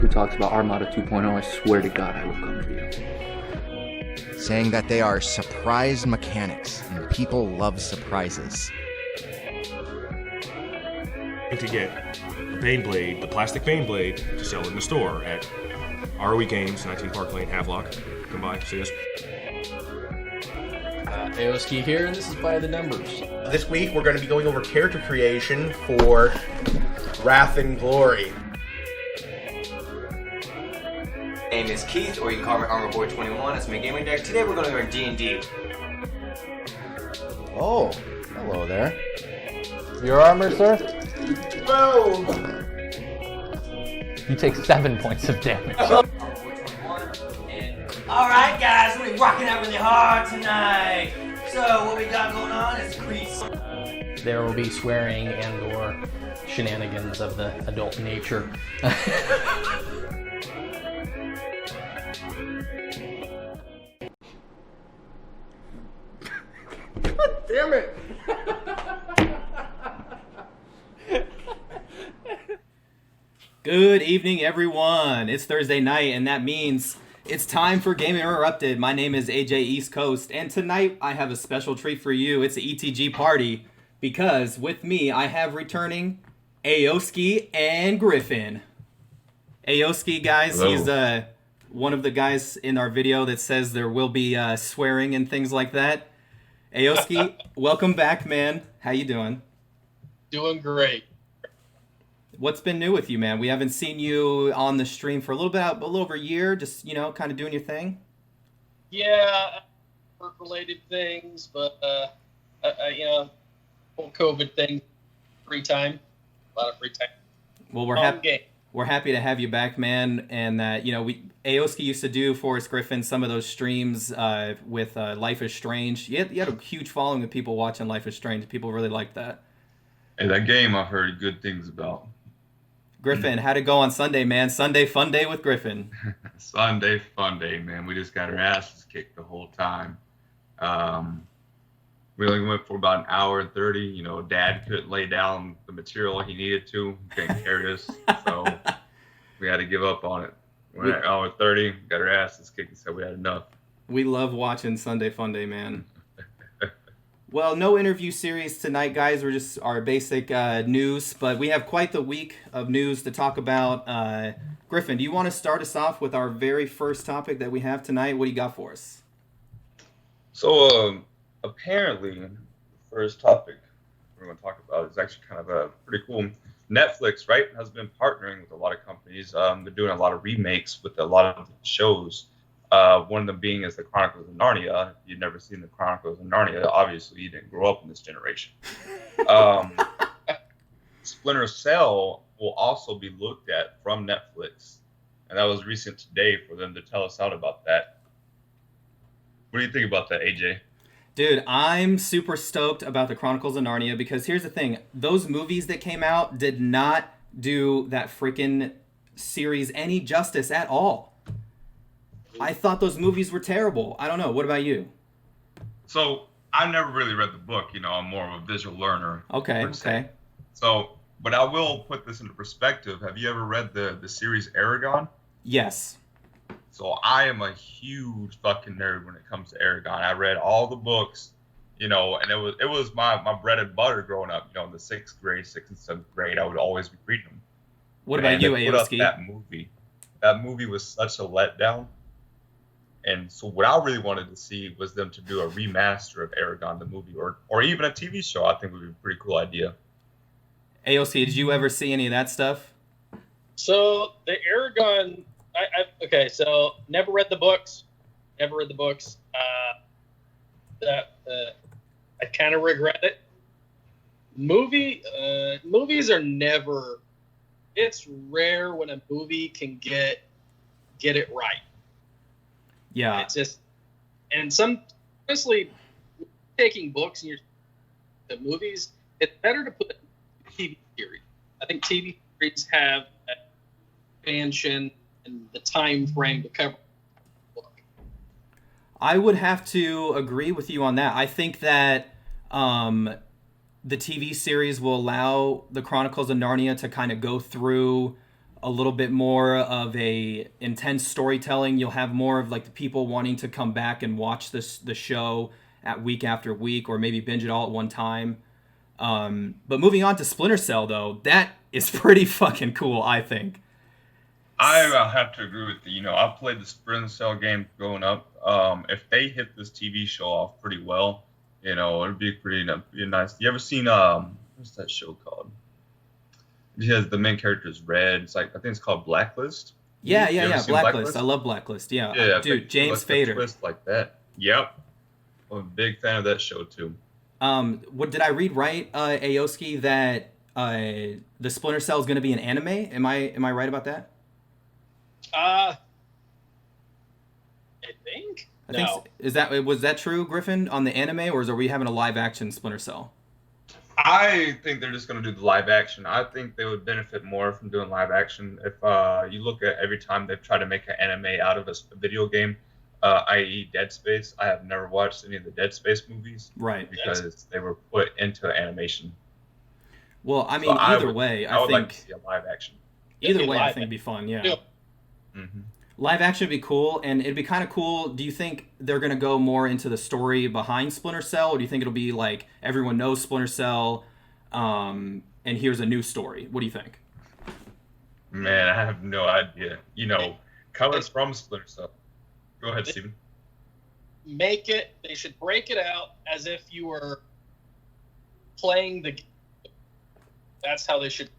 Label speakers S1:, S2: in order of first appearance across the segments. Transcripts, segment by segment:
S1: Who talks about Armada 2.0, I swear to God I will come for you.
S2: Saying that they are surprise mechanics, and people love surprises.
S3: To get a Baneblade, the plastic Baneblade, to sell in the store at ROE Games, 19 Park Lane, Havelock. Come by, see us.
S4: Aoski here, and this is By the Numbers.
S5: This week we're going to be going over character creation for Wrath and Glory.
S6: My name is Keith, or you can call me ArmorBoy21. That's my gaming deck. Today we're going to learn D&D.
S7: Oh, hello there. Your armor, sir?
S5: Boom!
S4: You take 7 points of damage.
S6: Alright guys, we're rocking out really hard tonight. So what we got going on is Grease.
S4: There will be swearing and or shenanigans of the adult nature.
S5: God damn it!
S8: Good evening, everyone. It's Thursday night, and that means it's time for Game Interrupted. My name is AJ East Coast, and tonight I have a special treat for you. It's an ETG party, because with me I have returning Aoski and Griffin. Aoski, guys,
S9: Hello.
S8: He's one of the guys in our video that says there will be swearing and things like that. Aoski, welcome back, man. How you doing?
S9: Doing great.
S8: What's been new with you, man? We haven't seen you on the stream for a little over a year, just, kind of doing your thing.
S9: Yeah, work-related things, but, whole COVID thing, free time, a lot of free time.
S8: Well, we're happy to have you back, man. And, Aoski used to do, Forrest Griffin, some of those streams with Life is Strange. You had a huge following of people watching Life is Strange. People really liked that.
S10: Hey, that game I've heard good things about.
S8: Griffin, how'd it go on Sunday, man? Sunday fun day with Griffin.
S10: Sunday fun day, man. We just got our asses kicked the whole time. We only went for about an hour and 30. Dad couldn't lay down the material he needed to. He couldn't carry us, so we had to give up on it. We went at hour 30, got our asses kicked, and said we had enough.
S8: We love watching Sunday fun day, man. Well, no interview series tonight, guys. We're just our basic news, but we have quite the week of news to talk about. Griffin, do you want to start us off with our very first topic that we have tonight? What do you got for us?
S10: So, apparently, the first topic we're going to talk about is actually kind of a pretty cool. Netflix, right, has been partnering with a lot of companies. They're doing a lot of remakes with a lot of shows. One of them being is the Chronicles of Narnia. If you've never seen the Chronicles of Narnia, obviously you didn't grow up in this generation. Splinter Cell will also be looked at from Netflix. And that was recent today for them to tell us out about that. What do you think about that, AJ?
S8: Dude, I'm super stoked about the Chronicles of Narnia because here's the thing. Those movies that came out did not do that freaking series any justice at all. I thought those movies were terrible. I don't know. What about you?
S10: So I never really read the book. I'm more of a visual learner.
S8: Okay.
S10: So, but I will put this into perspective. Have you ever read the series Aragon?
S8: Yes.
S10: So I am a huge fucking nerd when it comes to Aragon. I read all the books, and it was my bread and butter growing up. In the 6th and 7th grade, I would always be reading them.
S8: What about you, Aoski?
S10: That movie was such a letdown. And so what I really wanted to see was them to do a remaster of Aragon, the movie, or even a TV show. I think would be a pretty cool idea.
S8: Aoski, did you ever see any of that stuff?
S9: So the Aragon, so never read the books. I kind of regret it. Movies are never. It's rare when a movie can get it right.
S8: Yeah.
S9: It's just, and honestly, taking books and the movies, it's better to put TV series. I think TV series have expansion and the time frame to cover the book.
S8: I would have to agree with you on that. I think that the TV series will allow the Chronicles of Narnia to kind of go through a little bit more of a intense storytelling. You'll have more of like the people wanting to come back and watch the show at week after week, or maybe binge it all at one time. But moving on to Splinter Cell, though, that is pretty fucking cool, I think.
S10: I have to agree with you. You know, I played the Splinter Cell game growing up. If they hit this TV show off pretty well, you know, it'd be pretty nice. You ever seen what's that show called? Because the main character is red. It's like, I think it's called Blacklist.
S8: Yeah. Blacklist. I love Blacklist. Yeah, dude, James Fader.
S10: Twist like that. Yep. I'm a big fan of that show too.
S8: What did I read right, Aoski, that the Splinter Cell is going to be an anime? Am I right about that?
S9: I think.
S8: Was that true, Griffin, on the anime, or are we having a live action Splinter Cell?
S10: I think they're just going to do the live action. I think they would benefit more from doing live action. If you look at every time they've tried to make an anime out of a video game, i.e. Dead Space, I have never watched any of the Dead Space movies.
S8: Right.
S10: Because they were put into animation.
S8: Well, I mean, either way, I
S10: would
S8: think
S10: like to see a live action.
S8: Either way, I think it'd be fun, yeah.
S10: Mm-hmm.
S8: Live action would be cool, and it'd be kind of cool. Do you think they're going to go more into the story behind Splinter Cell, or do you think it'll be like everyone knows Splinter Cell, and here's a new story? What do you think?
S10: Man, I have no idea. You know, coming from Splinter Cell. Go ahead, Steven.
S9: They should break it out as if you were playing the game. That's how they should,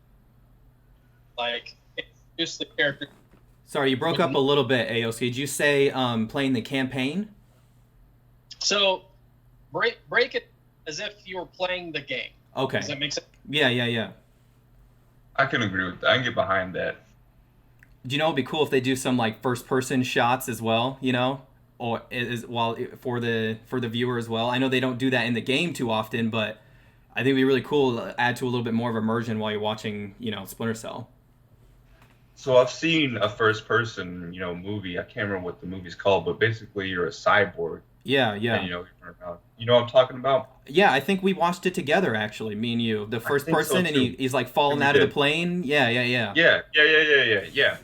S9: like, introduce the character.
S8: Sorry, you broke up a little bit, Aoski. Did you say playing the campaign?
S9: So, break it as if you were playing the game.
S8: Okay.
S9: Does that make sense?
S8: Yeah.
S10: I can agree with that. I can get behind that.
S8: Do you know it'd be cool if they do some like first-person shots as well? You know, or for the viewer as well. I know they don't do that in the game too often, but I think it'd be really cool to add to a little bit more of immersion while you're watching, you know, Splinter Cell.
S10: So I've seen a first-person, movie. I can't remember what the movie's called, but basically you're a cyborg.
S8: Yeah.
S10: And, you know what I'm talking about?
S8: Yeah, I think we watched it together, actually, me and you. The first person, and he's like falling out of the plane. Yeah.
S10: Yeah.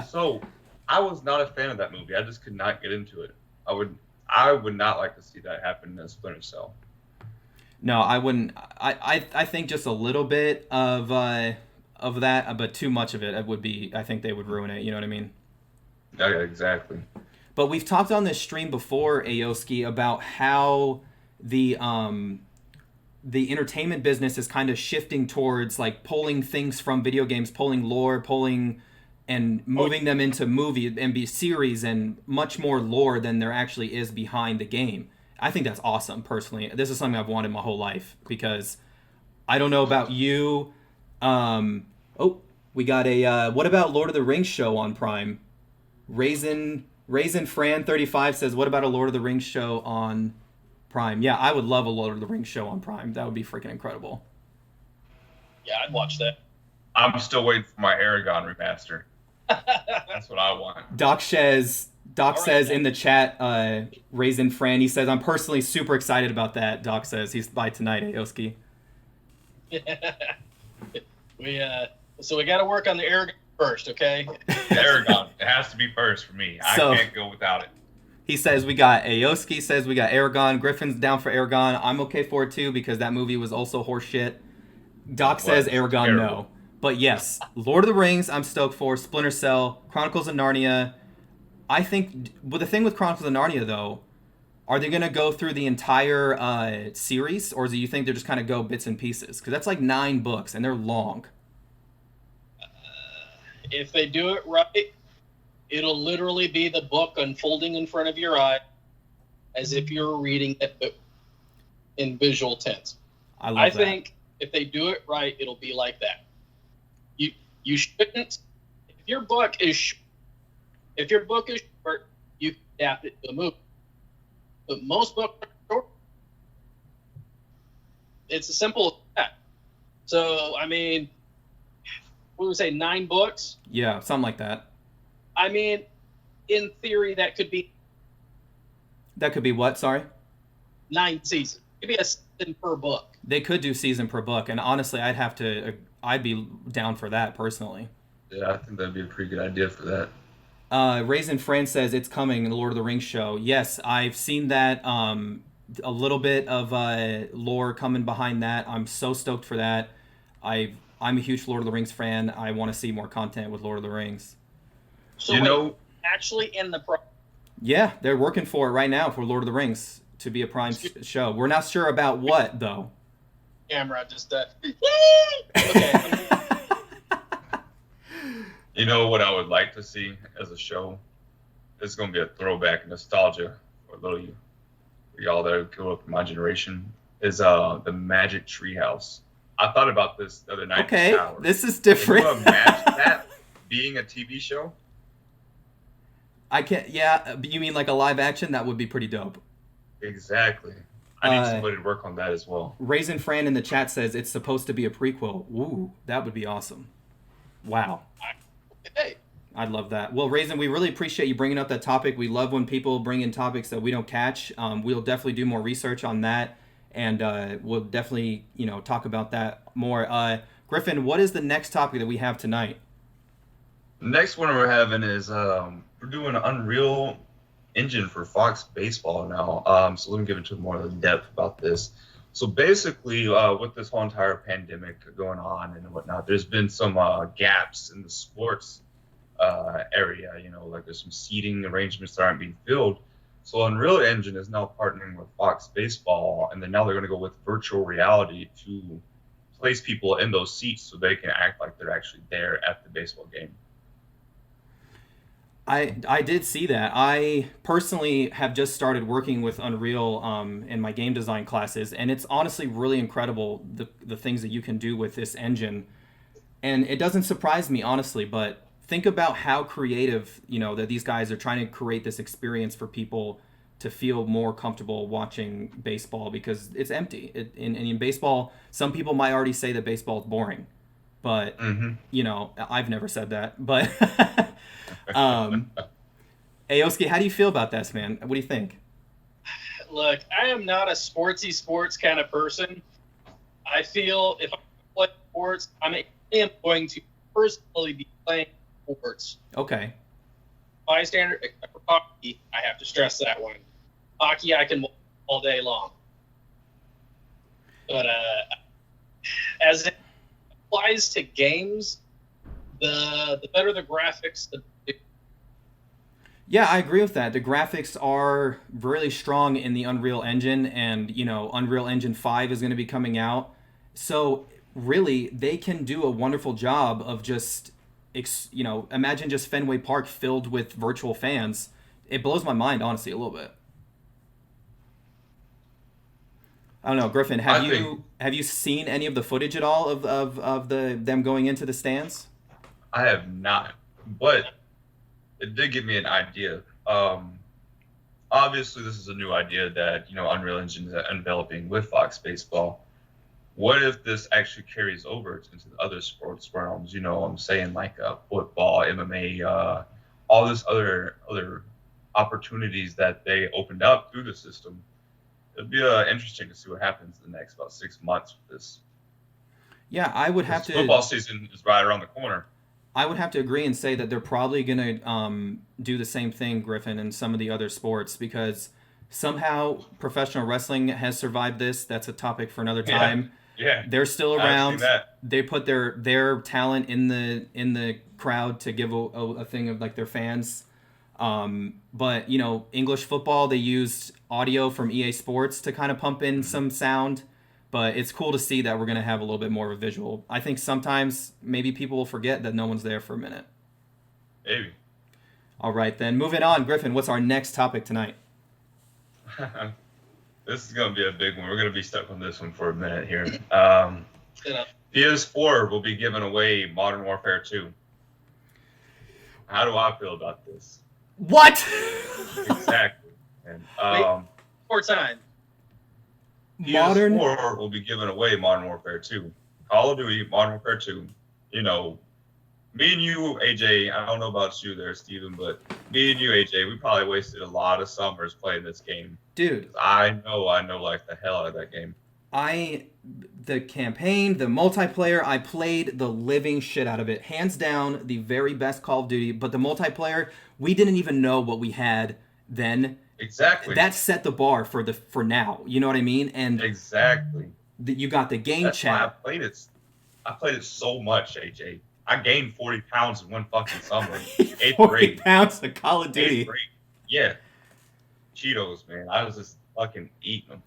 S10: So I was not a fan of that movie. I just could not get into it. I would not like to see that happen in Splinter Cell.
S8: No, I wouldn't. I think just a little bit of that, but too much of it would be. I think they would ruin it. You know what I mean?
S10: Yeah, exactly.
S8: But we've talked on this stream before, Aoski, about how the entertainment business is kind of shifting towards like pulling things from video games, pulling lore, and moving them into movie and be series and much more lore than there actually is behind the game. I think that's awesome, personally. This is something I've wanted my whole life because I don't know about you. We got a what about Lord of the Rings show on Prime? Raisin Fran 35 says, what about a Lord of the Rings show on Prime? Yeah, I would love a Lord of the Rings show on Prime. That would be freaking incredible.
S9: Yeah, I'd watch that.
S10: I'm still waiting for my Aragon remaster. That's what I want.
S8: Doc says in the chat, Raisin Fran, he says, I'm personally super excited about that. Doc says he's by tonight, Aoski.
S9: So we got to work on the Aragon first, okay?
S10: Aragon. It has to be first for me. I can't go without it.
S8: He says we got Aoski says we got Aragon. Griffin's down for Aragon. I'm okay for it too because that movie was also horseshit. Doc says Aragon terrible. No. But yes, Lord of the Rings I'm stoked for. Splinter Cell, Chronicles of Narnia. I think the thing with Chronicles of Narnia though, are they going to go through the entire series, or do you think they're just kind of go bits and pieces? Because that's like 9 books and they're long.
S9: If they do it right, it'll literally be the book unfolding in front of your eye as if you're reading it in visual tense. I think if they do it right, it'll be like that. You shouldn't. If your book is short, you can adapt it to a movie. But most books are short. It's as simple as that. So, I mean, what would we say, 9 books?
S8: Yeah, something like that.
S9: I mean, in theory, that could be...
S8: That could be what, sorry?
S9: 9 seasons. maybe a season per book.
S8: They could do season per book, and honestly, I'd be down for that personally.
S10: Yeah, I think that'd be a pretty good idea for that.
S8: Raisin Fran says it's coming in the Lord of the Rings show. Yes, I've seen that. A little bit of lore coming behind that. I'm so stoked for that. I'm a huge Lord of the Rings fan. I want to see more content with Lord of the Rings.
S9: So actually in the
S8: Yeah, they're working for it right now for Lord of the Rings to be a prime show. We're not sure about what though.
S9: Camera just okay.
S10: You know what I would like to see as a show? It's going to be a throwback nostalgia for y'all that grew up in my generation. Is the Magic Treehouse. I thought about this the other night.
S8: Okay, this is different.
S10: Can you imagine that being a TV show?
S8: I can't. Yeah, you mean like a live action? That would be pretty dope.
S10: Exactly. I need somebody to work on that as well.
S8: Raisin Fran in the chat says it's supposed to be a prequel. Ooh, that would be awesome. Wow.
S9: Hey.
S8: I'd love that. Well, Raisin, we really appreciate you bringing up that topic. We love when people bring in topics that we don't catch. We'll definitely do more research on that, and we'll definitely, talk about that more. Griffin, what is the next topic that we have tonight?
S10: The next one we're having is we're doing an Unreal Engine for Fox Baseball now. So let me give it to more of the depth about this. So basically, with this whole entire pandemic going on and whatnot, there's been some gaps in the sports area. Like there's some seating arrangements that aren't being filled. So Unreal Engine is now partnering with Fox Baseball, and then now they're going to go with virtual reality to place people in those seats so they can act like they're actually there at the baseball game.
S8: I did see that. I personally have just started working with Unreal in my game design classes, and it's honestly really incredible the things that you can do with this engine. And it doesn't surprise me, honestly, but think about how creative, that these guys are trying to create this experience for people to feel more comfortable watching baseball, because it's empty. In baseball, some people might already say that baseball is boring, but, I've never said that. But Aoski, how do you feel about this, man? What do you think?
S9: Look, I am not a sports kind of person. I feel if I play sports, I am going to personally be playing sports.
S8: Okay.
S9: My standard, except for hockey, I have to stress that one. Hockey, I can watch all day long. But as it applies to games, the better the graphics, the
S8: Yeah, I agree with that. The graphics are really strong in the Unreal Engine, and Unreal Engine 5 is going to be coming out. So really, they can do a wonderful job of just, imagine just Fenway Park filled with virtual fans. It blows my mind, honestly, a little bit. I don't know, Griffin. Have you seen any of the footage at all of them going into the stands?
S10: I have not, but it did give me an idea. Obviously, this is a new idea that Unreal Engine is enveloping with Fox Baseball. What if this actually carries over into the other sports realms? I'm saying like football, MMA, all this other opportunities that they opened up through the system. It'd be interesting to see what happens in the next about 6 months with this.
S8: Yeah, I would have to.
S10: Football season is right around the corner.
S8: I would have to agree and say that they're probably going to do the same thing, Griffin, in some of the other sports, because somehow professional wrestling has survived this. That's a topic for another time.
S10: Yeah.
S8: They're still around.
S10: I've seen that.
S8: They put their talent in the crowd to give a thing of like their fans. But English football, they used audio from EA Sports to kind of pump in some sound. But it's cool to see that we're going to have a little bit more of a visual. I think sometimes maybe people will forget that no one's there for a minute.
S10: Maybe.
S8: All right, then. Moving on. Griffin, what's our next topic tonight?
S10: This is going to be a big one. We're going to be stuck on this one for a minute here. PS4 will be giving away Modern Warfare 2. How do I feel about this?
S8: What?
S10: Exactly. And,
S9: more time.
S10: PS4 will be giving away Modern Warfare 2. Call of Duty, Modern Warfare 2, me and you, AJ, I don't know about you there, Steven, but me and you, AJ, we probably wasted a lot of summers playing this game.
S8: Dude,
S10: I know like the hell out of that game.
S8: The campaign, the multiplayer, I played the living shit out of it. Hands down, the very best Call of Duty. But the multiplayer, we didn't even know what we had then.
S10: Exactly.
S8: That set the bar for now. You know what I mean? And
S10: exactly.
S8: You got the game
S10: That's
S8: chat.
S10: why I played it so much, AJ. I gained 40 pounds in one fucking summer. 8th
S8: 40
S10: grade.
S8: pounds of Call of Duty.
S10: 8th grade. Yeah. Cheetos, man. I was just fucking eating them.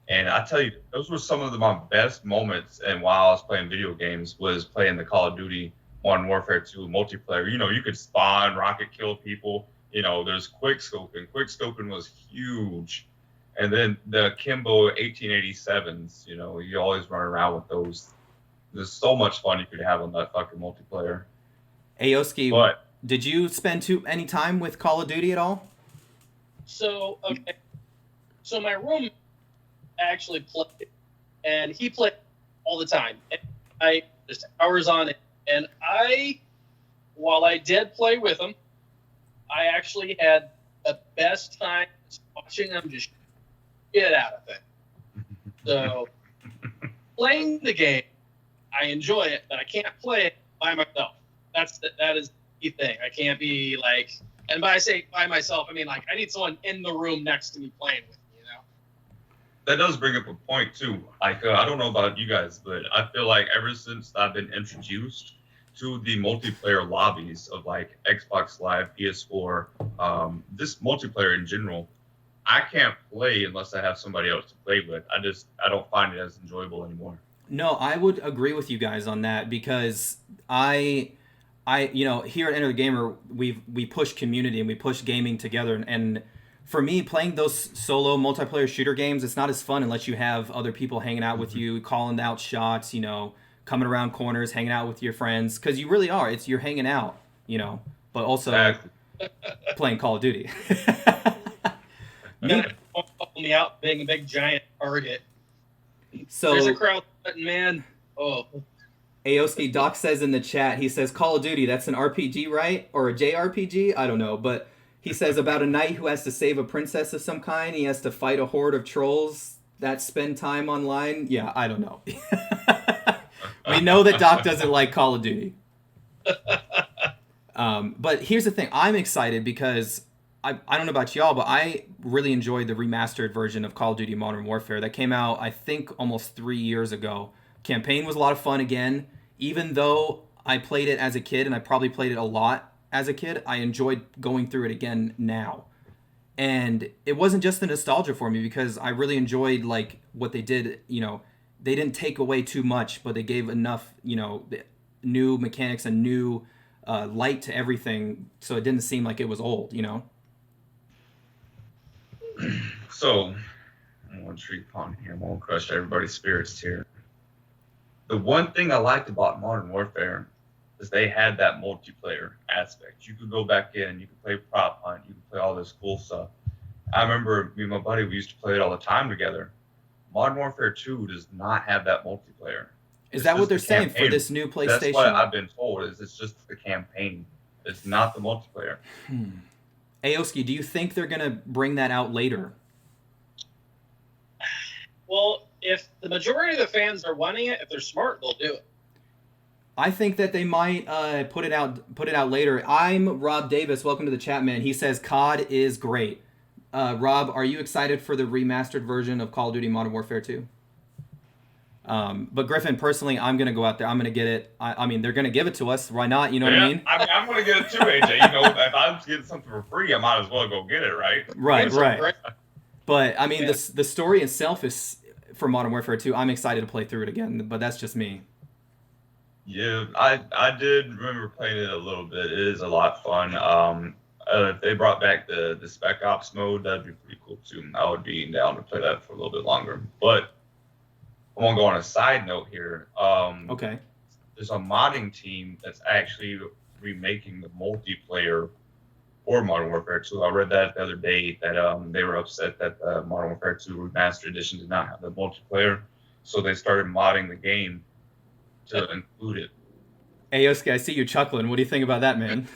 S10: And I tell you, those were some of my best moments. And while I was playing video games, was playing the Call of Duty Modern Warfare 2 multiplayer. You know, you could spawn, rocket kill people. You know, there's quick scoping. Quick scoping was huge. And then the Kimbo 1887s. You know, you always run around with those. There's so much fun you could have on that fucking multiplayer.
S8: Aoski, did you spend any time with Call of Duty at all?
S9: So my roommate actually played, and he played all the time. And I just hours on it, and while I did play with him, I actually had the best time watching him just get out of it. So playing the game, I enjoy it, but I can't play it by myself. That is the key thing. I can't be like, and by I say by myself, I mean like I need someone in the room next to me playing with me, you know?
S10: That does bring up a point too. Like I don't know about you guys, but I feel like ever since I've been introduced to the multiplayer lobbies of like Xbox Live, PS4, this multiplayer in general, I can't play unless I have somebody else to play with. I don't find it as enjoyable anymore.
S8: No, I would agree with you guys on that because I here at Enter the Gamer we push community and we push gaming together, and for me playing those solo multiplayer shooter games, it's not as fun unless you have other people hanging out with you, calling out shots, you know, coming around corners, hanging out with your friends, because you really are. You're hanging out, you know, but also playing Call of Duty.
S9: Me out being a big giant target.
S8: So
S9: there's a crowd, man. Oh.
S8: Aoski, Doc says in the chat, he says Call of Duty, that's an RPG, right? Or a JRPG? I don't know, but he says about a knight who has to save a princess of some kind. He has to fight a horde of trolls that spend time online. Yeah, I don't know. We know that Doc doesn't like Call of Duty. But here's the thing. I'm excited because I don't know about y'all, but I really enjoyed the remastered version of Call of Duty Modern Warfare that came out, I think, almost 3 years ago. Campaign was a lot of fun again. Even though I played it as a kid, and I probably played it a lot as a kid, I enjoyed going through it again now. And it wasn't just the nostalgia for me, because I really enjoyed like what they did. You know, they didn't take away too much, but they gave enough, you know, new mechanics and new light to everything, so it didn't seem like it was old, you know?
S10: So, I want to treat upon here. I won't crush everybody's spirits here. The one thing I liked about Modern Warfare is they had that multiplayer aspect. You could go back in, you could play prop hunt, you could play all this cool stuff. I remember me and my buddy, we used to play it all the time together. Modern Warfare 2 does not have that multiplayer.
S8: Is that what they're saying for this new PlayStation?
S10: That's what I've been told. It's just the campaign. It's not the multiplayer.
S8: Aoski, do you think they're going to bring that out later?
S9: Well, if the majority of the fans are wanting it, if they're smart, they'll do it.
S8: I think that they might put it out later. I'm Rob Davis. Welcome to the chat, man. He says COD is great. Rob, are you excited for the remastered version of Call of Duty Modern Warfare 2? But Griffin, personally, I'm going to go out there. I'm going to get it. I mean, they're going to give it to us. Why not? You know what I mean?
S10: I'm going to get it too, AJ. You know, if I'm getting something for free, I might as well go get it, right?
S8: Right. But, I mean, the story itself is, for Modern Warfare 2, I'm excited to play through it again, but that's just me.
S10: Yeah, I did remember playing it a little bit. It is a lot of fun. If they brought back the Spec Ops mode, that'd be pretty cool too. I would be down to play that for a little bit longer. But I want to go on a side note here.
S8: Okay.
S10: There's a modding team that's actually remaking the multiplayer for Modern Warfare 2. I read that the other day that they were upset that the Modern Warfare 2 Remastered Edition did not have the multiplayer, so they started modding the game to include it.
S8: Aoski, I see you chuckling. What do you think about that, man?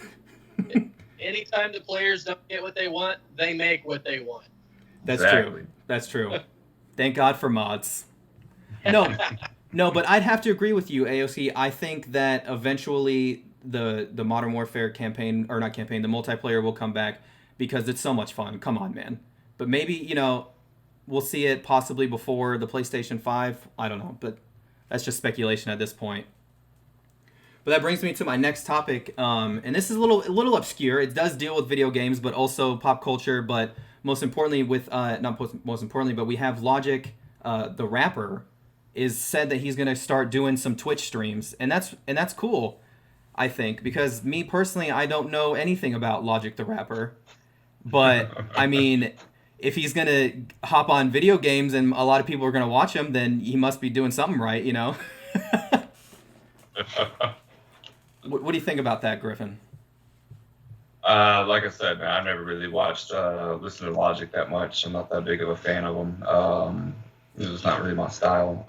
S9: Anytime the players don't get what they want, they make what they want.
S8: That's
S10: Exactly.
S8: true. That's true. Thank God for mods. No, but I'd have to agree with you, Aoski. I think that eventually the Modern Warfare campaign, or not campaign, the multiplayer will come back because it's so much fun. Come on, man. But maybe, we'll see it possibly before the PlayStation 5. I don't know, but that's just speculation at this point. But that brings me to my next topic, and this is a little obscure. It does deal with video games, but also pop culture. But most importantly, but we have Logic, the rapper, is said that he's gonna start doing some Twitch streams, and that's cool, I think, because me personally, I don't know anything about Logic, the rapper, but I mean, if he's gonna hop on video games and a lot of people are gonna watch him, then he must be doing something right, What do you think about that, Griffin?
S10: Like I said, man, I never really listened to Logic that much. I'm not that big of a fan of him. It's not really my style.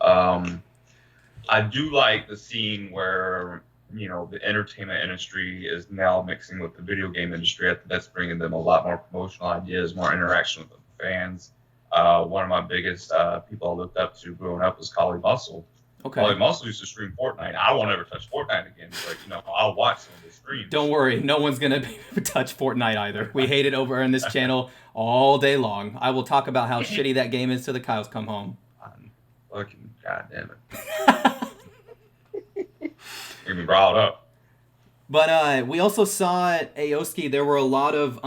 S10: I do like the scene where, the entertainment industry is now mixing with the video game industry. I think that's bringing them a lot more promotional ideas, more interaction with the fans. One of my biggest people I looked up to growing up was Collie Muscle.
S8: Okay.
S10: Collie Muscle used to stream Fortnite. I won't ever touch Fortnite again, but I'll watch some of his streams.
S8: Don't worry, no one's gonna touch Fortnite either. We hate it over on this channel all day long. I will talk about how shitty that game is till the cows come home.
S10: Fucking goddamn it. Get me riled up.
S8: But we also saw at Aoski there were a lot of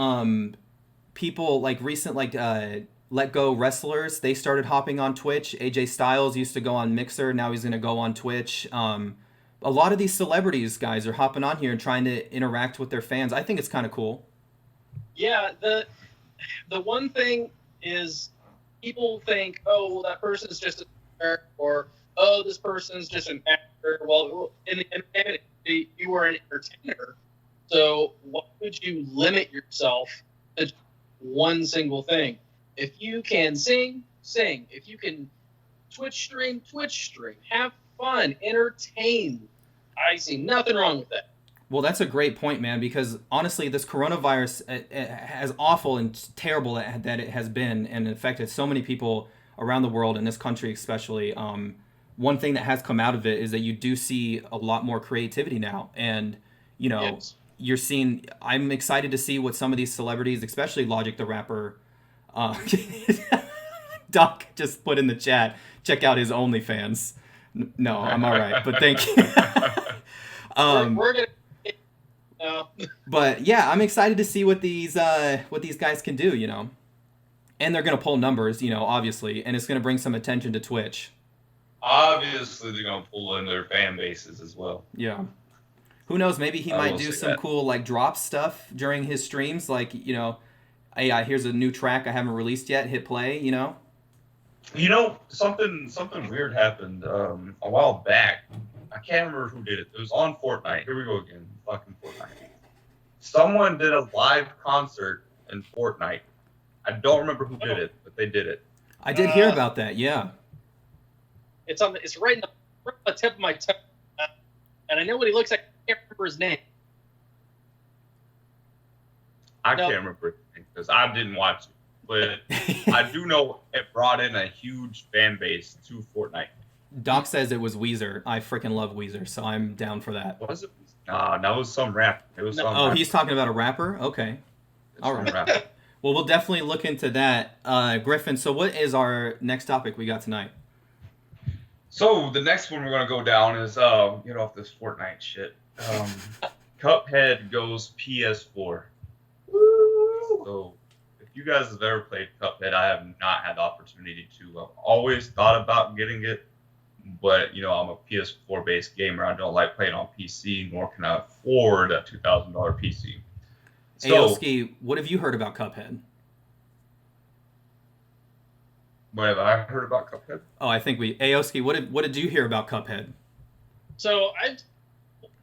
S8: people Let Go wrestlers. They started hopping on Twitch. AJ Styles used to go on Mixer. Now he's gonna go on Twitch. A lot of these celebrities guys are hopping on here and trying to interact with their fans. I think it's kind of cool.
S9: Yeah, the one thing is people think, oh, well, that person's just an actor, or oh, this person's just an actor. Well, in the entertainment industry, you are an entertainer, so why would you limit yourself to one single thing? If you can sing, sing. If you can Twitch stream, have fun, entertain. I see nothing wrong with that.
S8: Well, that's a great point, man, because honestly, this coronavirus, as awful and terrible that it has been and affected so many people around the world, in this country especially, one thing that has come out of it is that you do see a lot more creativity now. And,
S9: Yes.
S8: you're seeing, I'm excited to see what some of these celebrities, especially Logic the rapper, Doc just put in the chat, check out his OnlyFans. No, I'm all right, but thank you.
S9: We're gonna. No.
S8: But yeah, I'm excited to see what these guys can do, and they're gonna pull numbers, obviously, and it's gonna bring some attention to Twitch.
S10: Obviously, they're gonna pull in their fan bases as well.
S8: Yeah. Who knows? Maybe he might do some cool drop stuff during his streams, hey, here's a new track I haven't released yet. Hit play,
S10: Something weird happened a while back. I can't remember who did it. It was on Fortnite. Here we go again. Fucking Fortnite. Someone did a live concert in Fortnite. I don't remember who did it, but they did it.
S8: I did hear about that. Yeah.
S9: It's right on the tip of my tongue, and I know what he looks like. I can't remember his name.
S10: I can't remember because I didn't watch it, but I do know it brought in a huge fan base to Fortnite.
S8: Doc says it was Weezer. I freaking love Weezer, so I'm down for that.
S10: Was it? Nah, that was some rap. It was some.
S8: Oh,
S10: rapper.
S8: He's talking about a rapper. Okay. All right. Well, we'll definitely look into that, Griffin. So, what is our next topic we got tonight?
S10: So the next one we're gonna go down is get off this Fortnite shit. Cuphead goes PS4. So if you guys have ever played Cuphead, I have not had the opportunity to. I've always thought about getting it, but I'm a PS4 based gamer. I don't like playing on PC, nor can I afford a $2,000 PC. So,
S8: Aoski, what have you heard about Cuphead?
S10: What have I heard about Cuphead?
S8: Oh, I think Aoski, what did you hear about Cuphead?
S9: So I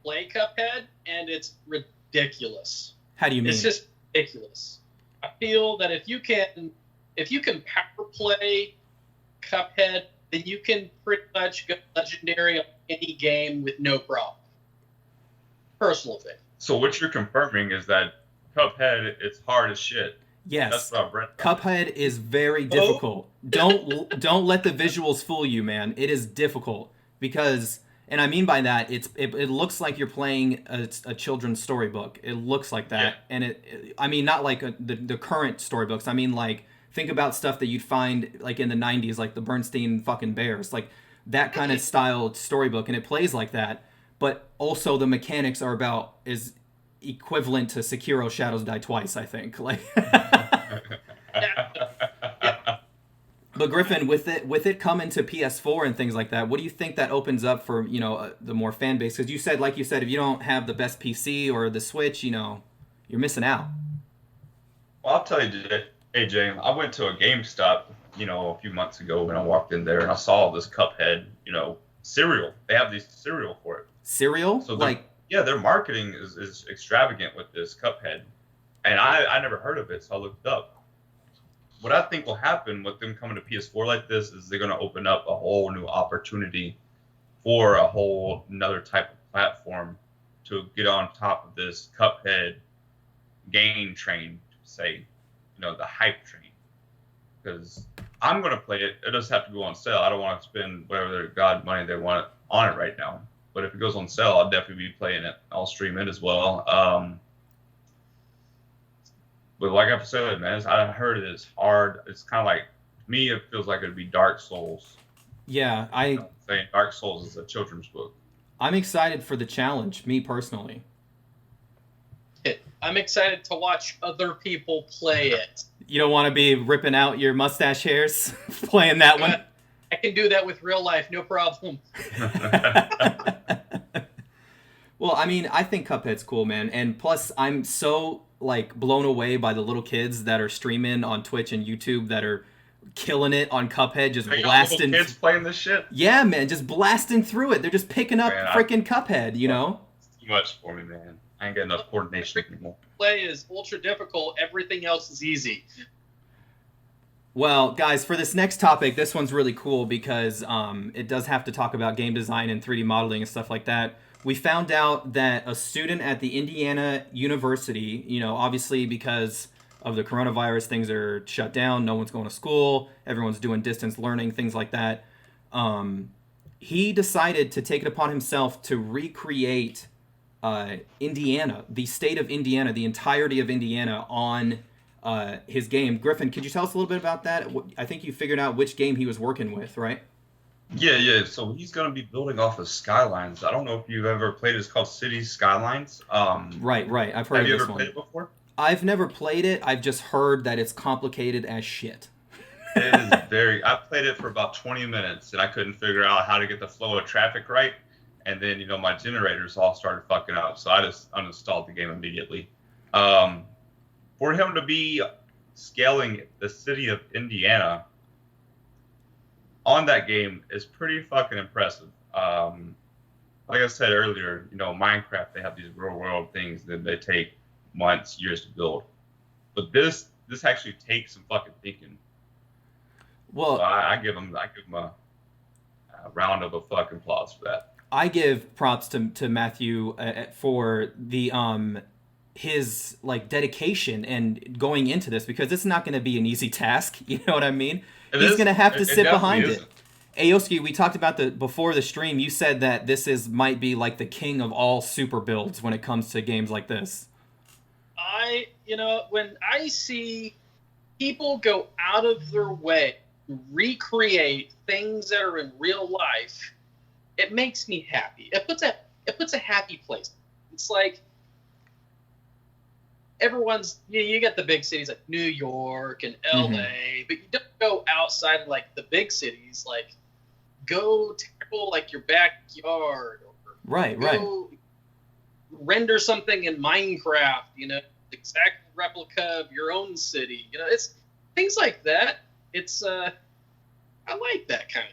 S9: play Cuphead, and it's ridiculous.
S8: How do you mean?
S9: It's just ridiculous. I feel that if you can power play Cuphead, then you can pretty much go legendary on any game with no problem. Personal opinion.
S10: So what you're confirming is that Cuphead, it's hard as shit.
S8: Yes.
S10: That's what I've read.
S8: Cuphead is very difficult. Don't let the visuals fool you, man. It is difficult because, and I mean by that, it looks like you're playing a children's storybook. It looks like that, and I mean not like the current storybooks. I mean like think about stuff that you'd find like in the '90s, like the Bernstein fucking Bears, like that kind of style storybook, and it plays like that. But also the mechanics are is equivalent to Sekiro Shadows Die Twice, I think. Like But Griffin, with it coming to PS4 and things like that, what do you think that opens up for, the more fan base? Because like you said, if you don't have the best PC or the Switch, you're missing out.
S10: Well, I'll tell you, AJ, I went to a GameStop, a few months ago when I walked in there and I saw this Cuphead, cereal. They have these cereal for it.
S8: Cereal?
S10: So their marketing is extravagant with this Cuphead. And I never heard of it, so I looked it up. What I think will happen with them coming to PS4 like this is they're going to open up a whole new opportunity for a whole another type of platform to get on top of this Cuphead game train, say, the hype train. Because I'm going to play it. It does have to go on sale. I don't want to spend whatever their god money they want on it right now. But if it goes on sale, I'll definitely be playing it. I'll stream it as well. But like I said, man, I heard it's hard. It's kind of like, to me, it feels like it'd be Dark Souls.
S8: Yeah,
S10: saying Dark Souls is a children's book.
S8: I'm excited for the challenge, me personally.
S9: I'm excited to watch other people play it.
S8: You don't want to be ripping out your mustache hairs playing that one?
S9: I can do that with real life, no problem.
S8: Well, I mean, I think Cuphead's cool, man. And plus, I'm so, blown away by the little kids that are streaming on Twitch and YouTube that are killing it on Cuphead, just blasting.
S10: Little kids playing this shit?
S8: Yeah, man, just blasting through it. They're just picking up freaking Cuphead,
S10: It's too much for me, man. I ain't got enough coordination anymore.
S9: Play is ultra difficult. Everything else is easy.
S8: Well, guys, for this next topic, this one's really cool because it does have to talk about game design and 3D modeling and stuff like that. We found out that a student at the Indiana University, obviously because of the coronavirus, things are shut down. No one's going to school. Everyone's doing distance learning, things like that. He decided to take it upon himself to recreate Indiana, the state of Indiana, the entirety of Indiana on his game. Griffin, could you tell us a little bit about that? I think you figured out which game he was working with, right?
S10: Yeah. So he's going to be building off of Skylines. I don't know if you've ever played it. It's called Cities Skylines.
S8: Right. I've heard of this one.
S10: Have you ever played it before?
S8: I've never played it. I've just heard that it's complicated as shit.
S10: It is I played it for about 20 minutes, and I couldn't figure out how to get the flow of traffic right. And then, my generators all started fucking up, so I just uninstalled the game immediately. For him to be scaling the city of Indiana on that game is pretty fucking impressive. Like I said earlier, Minecraft, they have these real world things that they take months, years to build. But this actually takes some fucking thinking.
S8: Well,
S10: so I give him a round of fucking applause for that.
S8: I give props to Matthew for the his dedication and going into this, because it's not going to be an easy task. You know what I mean? He's going to have to sit behind it. Aoski, we talked about before the stream. You said that this might be like the king of all super builds when it comes to games like this.
S9: When I see people go out of their way to recreate things that are in real life, it makes me happy. It puts a happy place. It's like everyone's, you get the big cities like New York and LA, but you don't go outside of the big cities. Go tackle your backyard, or
S8: right.
S9: Render something in Minecraft. Exact replica of your own city. It's things like that. It's I like that kind of.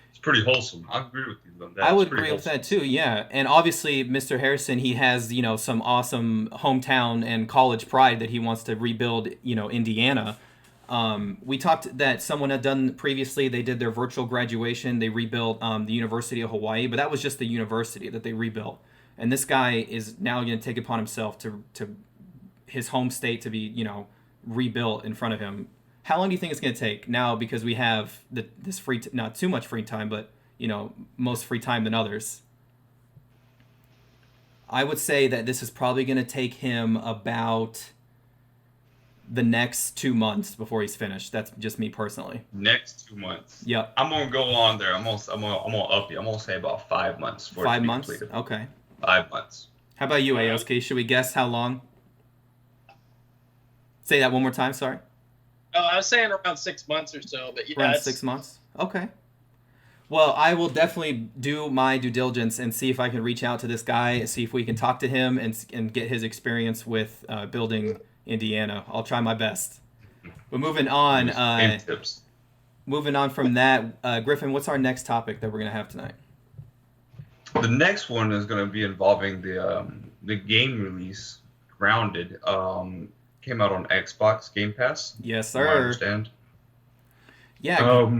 S10: It's pretty wholesome. I agree with you on that.
S8: I would agree with that too, yeah. And obviously, Mr. Harrison, he has, some awesome hometown and college pride that he wants to rebuild, Indiana. We talked that someone had done previously. They did their virtual graduation. They rebuilt the University of Hawaii, but that was just the university that they rebuilt. And this guy is now going to take it upon himself to his home state to be, you know, rebuilt in front of him. How long do you think it's going to take now? Because we have this not too much free time, but, you know, most free time than others. I would say that this is probably going to take him about the next 2 months before he's finished. That's just me personally.
S10: Next 2 months.
S8: Yep.
S10: I'm gonna go on there. I'm gonna up you. I'm gonna say about 5 months. For
S8: 5
S10: it to be
S8: months.
S10: completed.
S8: Okay.
S10: 5 months.
S8: How about you, Aoski? Should we guess how long? Say that one more time. Sorry.
S9: Oh, I was saying around 6 months or so, but yeah,
S8: Around 6 months. Okay. Well, I will definitely do my due diligence and see if I can reach out to this guy, see if we can talk to him and get his experience with building Indiana. I'll try my best. But moving on.
S10: Tips.
S8: Moving on from that, Griffin, what's our next topic that we're gonna have tonight?
S10: The next one is going to be involving the game release, Grounded. Came out on Xbox Game Pass.
S8: Yes,
S10: from what I
S8: sir.
S10: understand.
S8: Yeah.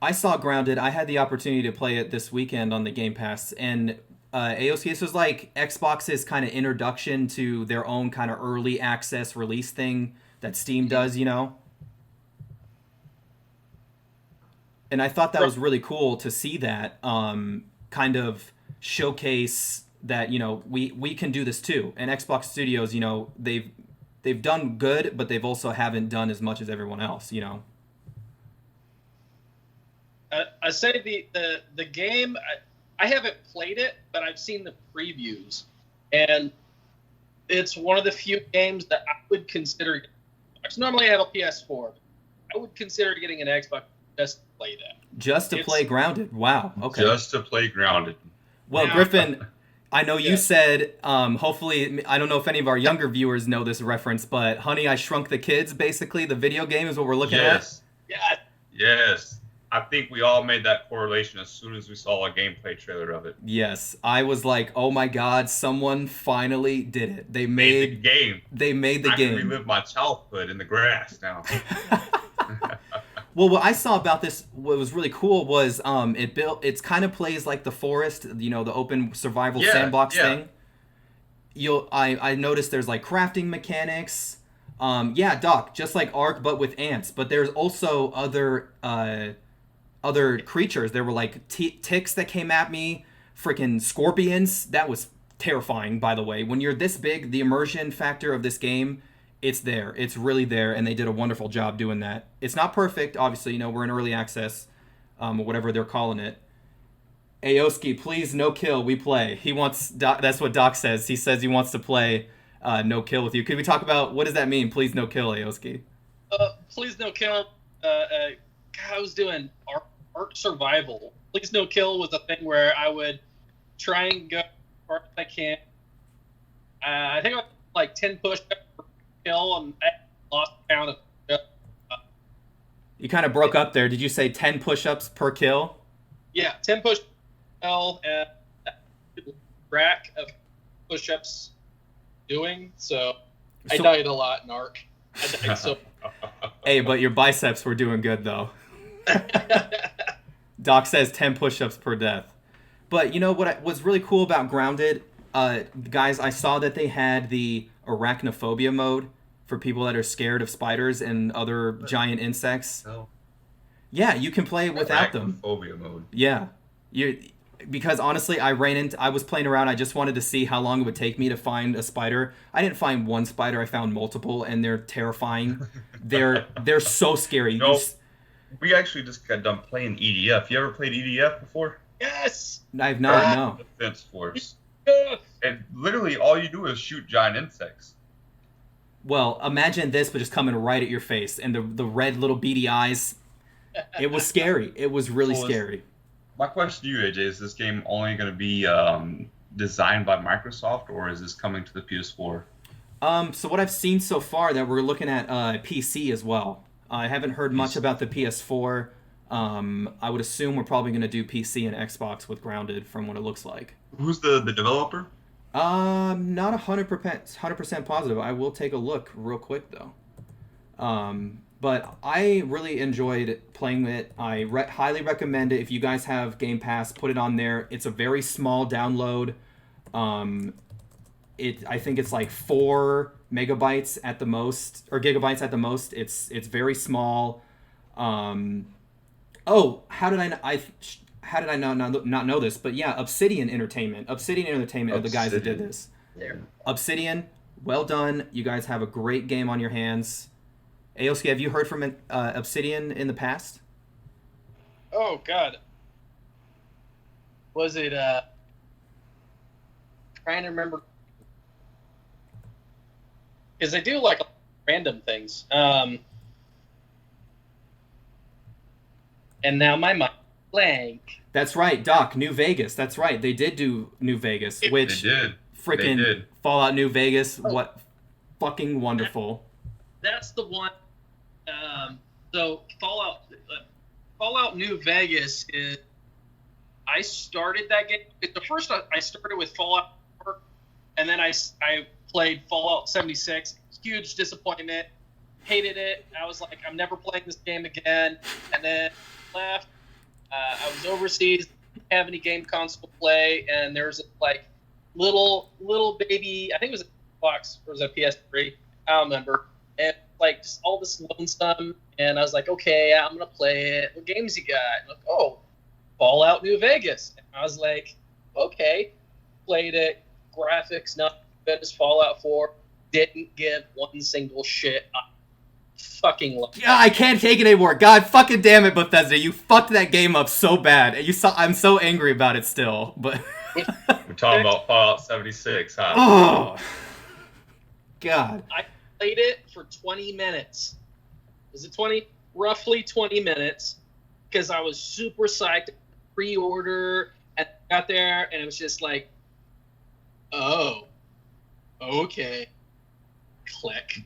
S8: I saw Grounded. I had the opportunity to play it this weekend on the Game Pass, and AOC, this was like Xbox's kind of introduction to their own kind of early access release thing that Steam does, you know? And I thought that was really cool to see that kind of showcase that, you know, we can do this too. And Xbox Studios, you know, they've done good, but they've also haven't done as much as everyone else, you know?
S9: I say the game, I haven't played it, but I've seen the previews, and it's one of the few games that I would consider. Normally, I have a PS4. I would consider getting an Xbox just to play that.
S8: Just to play Grounded. Wow. Okay.
S10: Just to play Grounded.
S8: Well,
S9: Yeah.
S8: Griffin, I know you said, hopefully, I don't know if any of our younger viewers know this reference, but Honey, I Shrunk the Kids, basically, the video game is what we're looking at.
S9: Yeah.
S10: Yes. I think we all made that correlation as soon as we saw a gameplay trailer of it.
S8: Yes. I was like, oh my God, someone finally did it. They
S10: Made the game.
S8: They made the
S10: I
S8: game.
S10: can relive my childhood in the grass now.
S8: Well, what I saw about this, what was really cool was it's kind of plays like The Forest, you know, the open survival sandbox thing. I noticed there's like crafting mechanics. Doc, just like Ark, but with ants. But there's also other creatures. There were like ticks that came at me, freaking scorpions. That was terrifying, by the way. When you're this big, the immersion factor of this game, it's there. It's really there, and they did a wonderful job doing that. It's not perfect, obviously. You know, we're in early access, or whatever they're calling it. Aoski, please no kill. We play. He wants. That's what Doc says. He says he wants to play no kill with you. Could we talk about what does that mean? Please no kill, Aoski.
S9: Please no kill. I was doing Ark survival. Please no kill was a thing where I would try and go as far as I can. I think I was like 10 push-ups per kill, and I lost count of push-ups.
S8: You kind of broke up there. Did you say 10 push-ups per kill?
S9: Yeah, 10 push-ups per kill, and rack of push-ups doing. So I died a lot in Ark. I died so.
S8: Hey, but your biceps were doing good though. Doc says 10 push-ups per death. But you know what was really cool about Grounded? Guys, I saw that they had the arachnophobia mode for people that are scared of spiders and other giant insects.
S10: Oh.
S8: Yeah, you can play without them.
S10: Arachnophobia mode.
S8: Yeah. Because honestly, I was playing around. I just wanted to see how long it would take me to find a spider. I didn't find one spider. I found multiple, and they're terrifying. They're so scary.
S10: No, we actually just got done playing EDF. You ever played EDF before?
S9: Yes.
S8: I've not. No.
S10: Defense Force. And literally, all you do is shoot giant insects.
S8: Well, imagine this, but just coming right at your face, and the red little beady eyes. It was scary. It was really scary.
S10: My question to you, AJ, is this game only going to be designed by Microsoft, or is this coming to the PS4?
S8: So what I've seen so far, that we're looking at PC as well. I haven't heard much about the PS4. I would assume we're probably going to do PC and Xbox with Grounded from what it looks like.
S10: Who's the developer?
S8: Not 100% positive. I will take a look real quick, though. But I really enjoyed playing it. I highly recommend it. If you guys have Game Pass, put it on there. It's a very small download. I think it's like 4 megabytes at the most, or gigabytes at the most. It's very small. Oh, how did I not know this? But yeah, Obsidian Entertainment are the guys that did this.
S9: There.
S8: Obsidian, well done. You guys have a great game on your hands. Aoski, have you heard from Obsidian in the past?
S9: Oh God. Was it trying to remember, because they do like random things. And now my mind blank.
S8: That's right, Doc. New Vegas. That's right. They did do New Vegas, which
S10: They did.
S8: freaking Fallout New Vegas. What fucking wonderful.
S9: That's the one. So Fallout New Vegas is. I started that game. The first I started with Fallout 4, and then I played Fallout 76. Huge disappointment. Hated it. I was like, I'm never playing this game again. And then left. I was overseas. Didn't have any game console play, and there was like little baby. I think it was a box. Or was it a PS3? I don't remember. And like just all this lonesome. And I was like, okay, I'm gonna play it. What games you got? And like, oh, Fallout New Vegas. And I was like, okay. Played it. Graphics not as good as Fallout 4. Didn't give one single shit. I fucking love it.
S8: Yeah, I can't take it anymore. God fucking damn it, Bethesda. You fucked that game up so bad. I'm so angry about it still. But
S10: We're talking about Fallout 76, huh?
S8: oh God.
S9: I played it for 20 minutes. Was it 20? Roughly 20 minutes. Because I was super psyched. Pre-order. And I got there, and it was just like, oh, okay. Click.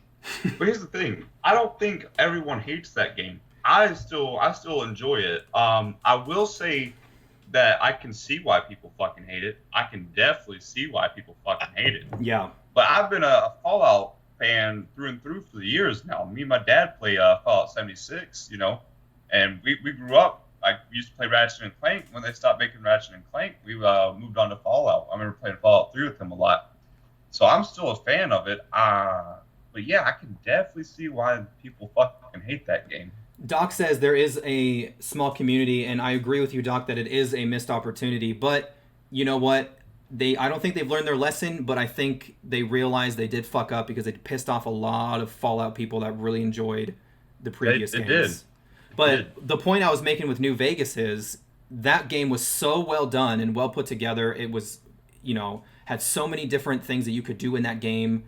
S10: But here's the thing. I don't think everyone hates that game. I still enjoy it. I will say that I can see why people fucking hate it. I can definitely see why people fucking hate it.
S8: Yeah.
S10: But I've been a Fallout fan through and through for the years now. Me and my dad play Fallout 76, and we grew up. Like, we used to play Ratchet and Clank. When they stopped making Ratchet and Clank, we moved on to Fallout. I remember playing Fallout 3 with him a lot. So I'm still a fan of it. But yeah, I can definitely see why people fucking hate that game.
S8: Doc says there is a small community, and I agree with you, Doc, that it is a missed opportunity. But you know what? I don't think they've learned their lesson, but I think they realized they did fuck up because they pissed off a lot of Fallout people that really enjoyed the previous games.
S10: Did.
S8: But the point I was making with New Vegas is that game was so well done and well put together. It was, had so many different things that you could do in that game.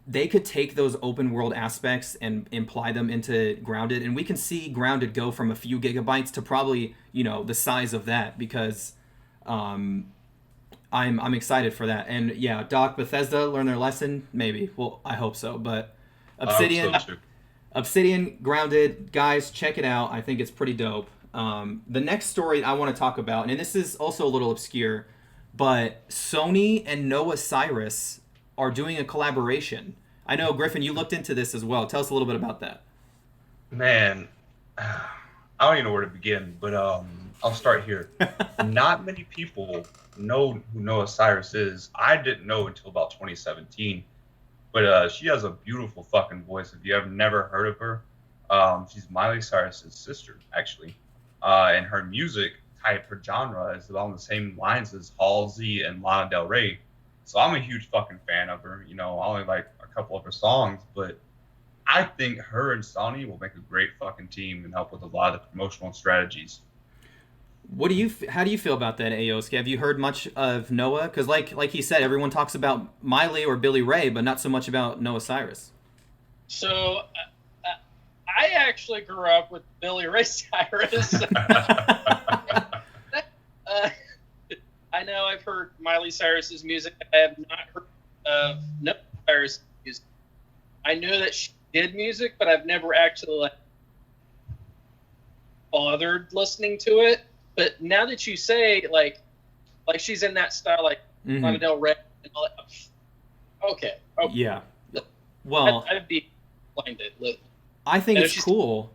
S8: They could take those open world aspects and imply them into Grounded, and we can see Grounded go from a few gigabytes to probably, the size of that, because I'm excited for that. And yeah, Doc, Bethesda learned their lesson, maybe. Well, I hope so. But Obsidian, Grounded, guys, check it out. I think it's pretty dope. The next story I want to talk about, and this is also a little obscure, but Sony and Noah Cyrus are doing a collaboration. I know, Griffin, you looked into this as well. Tell us a little bit about that.
S10: Man, I don't even know where to begin, but I'll start here. Not many people know who Noah Cyrus is. I didn't know until about 2017. But she has a beautiful fucking voice. If you have never heard of her, she's Miley Cyrus's sister, actually. And her music type, her genre, is along the same lines as Halsey and Lana Del Rey. So I'm a huge fucking fan of her. I only like a couple of her songs, but I think her and Sony will make a great fucking team and help with a lot of the promotional strategies.
S8: How do you feel about that, Aoski? Have you heard much of Noah? Because like he said, everyone talks about Miley or Billy Ray, but not so much about Noah Cyrus.
S9: So I actually grew up with Billy Ray Cyrus. I know I've heard Miley Cyrus's music. I have not heard of Noah Cyrus' music. I know that she did music, but I've never actually bothered listening to it. But now that you say like she's in that style, like Lana Del Rey and all that. Okay.
S8: Yeah. Well,
S9: I'd be blinded.
S8: I think
S9: And
S8: it's cool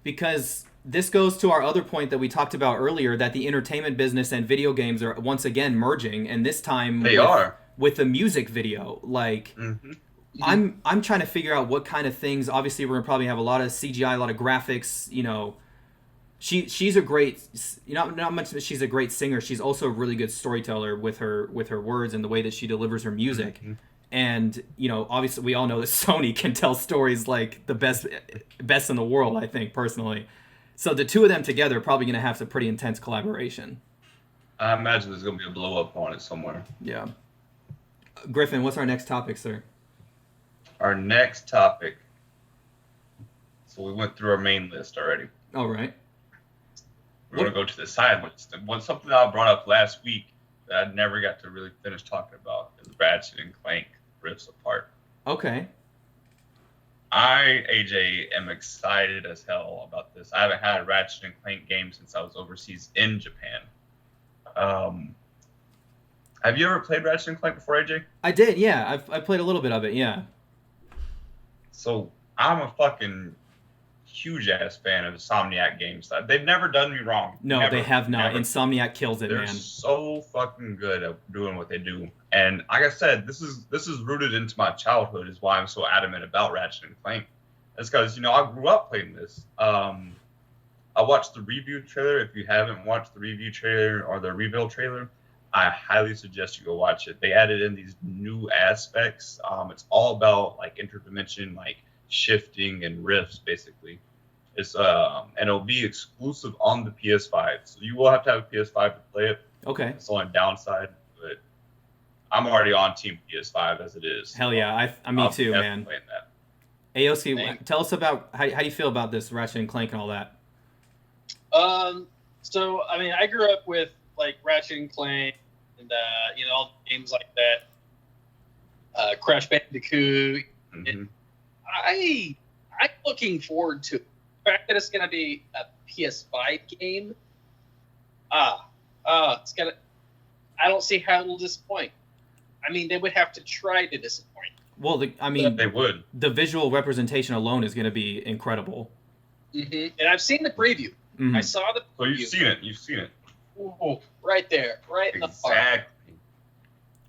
S8: because this goes to our other point that we talked about earlier, that the entertainment business and video games are once again merging, and this time with the music video. Like, I'm trying to figure out what kind of things. Obviously, we're gonna probably have a lot of CGI, a lot of graphics. You know, she's a great, not much that she's a great singer. She's also a really good storyteller with her words and the way that she delivers her music. And, you know, obviously we all know that Sony can tell stories like the best in the world, I think, personally. So the two of them together are probably going to have some pretty intense collaboration.
S10: I imagine there's going to be a blow up on it somewhere.
S8: Yeah. Griffin, what's our next topic, sir?
S10: Our next topic. So we went through our main list already.
S8: All right.
S10: We're going to go to the side list. And something I brought up last week that I never got to really finish talking about is Ratchet and Clank Rifts Apart.
S8: Okay.
S10: I, AJ, am excited as hell about this. I haven't had a Ratchet and Clank game since I was overseas in Japan. Have you ever played Ratchet and Clank before, AJ?
S8: I did, yeah. I played a little bit of it, yeah.
S10: So I'm a fucking huge-ass fan of Insomniac games. They've never done me wrong.
S8: No,
S10: never,
S8: they have not.
S10: Never.
S8: Insomniac kills it,
S10: They're
S8: man.
S10: so fucking good at doing what they do. And like I said, this is rooted into my childhood, is why I'm so adamant about Ratchet and Clank. It's because, you know, I grew up playing this. I watched the review trailer. If you haven't watched the review trailer or the reveal trailer, I highly suggest you go watch it. They added in these new aspects. It's all about like interdimension, like shifting and rifts, basically. It's and it'll be exclusive on the PS5, so you will have to have a PS5 to play it.
S8: Okay.
S10: It's the only downside, but I'm already on Team PS5 as it is.
S8: Hell yeah, me too, man.
S10: Playing that.
S8: AOC, tell us about how do you feel about this Ratchet and Clank and all that?
S9: So I mean, I grew up with like Ratchet and Clank and you know, all the games like that. Crash Bandicoot.
S10: Mm-hmm.
S9: I'm looking forward to it. The fact that it's going to be a PS5 game. It's gonna. I don't see how it'll disappoint. I mean, they would have to try to disappoint.
S8: Well,
S10: They would.
S8: The visual representation alone is going to be incredible.
S9: Mm-hmm. And I've seen the preview.
S8: Mm-hmm.
S9: I saw the preview.
S10: So you've seen it.
S9: Ooh, right there, right in the heart.
S10: Exactly.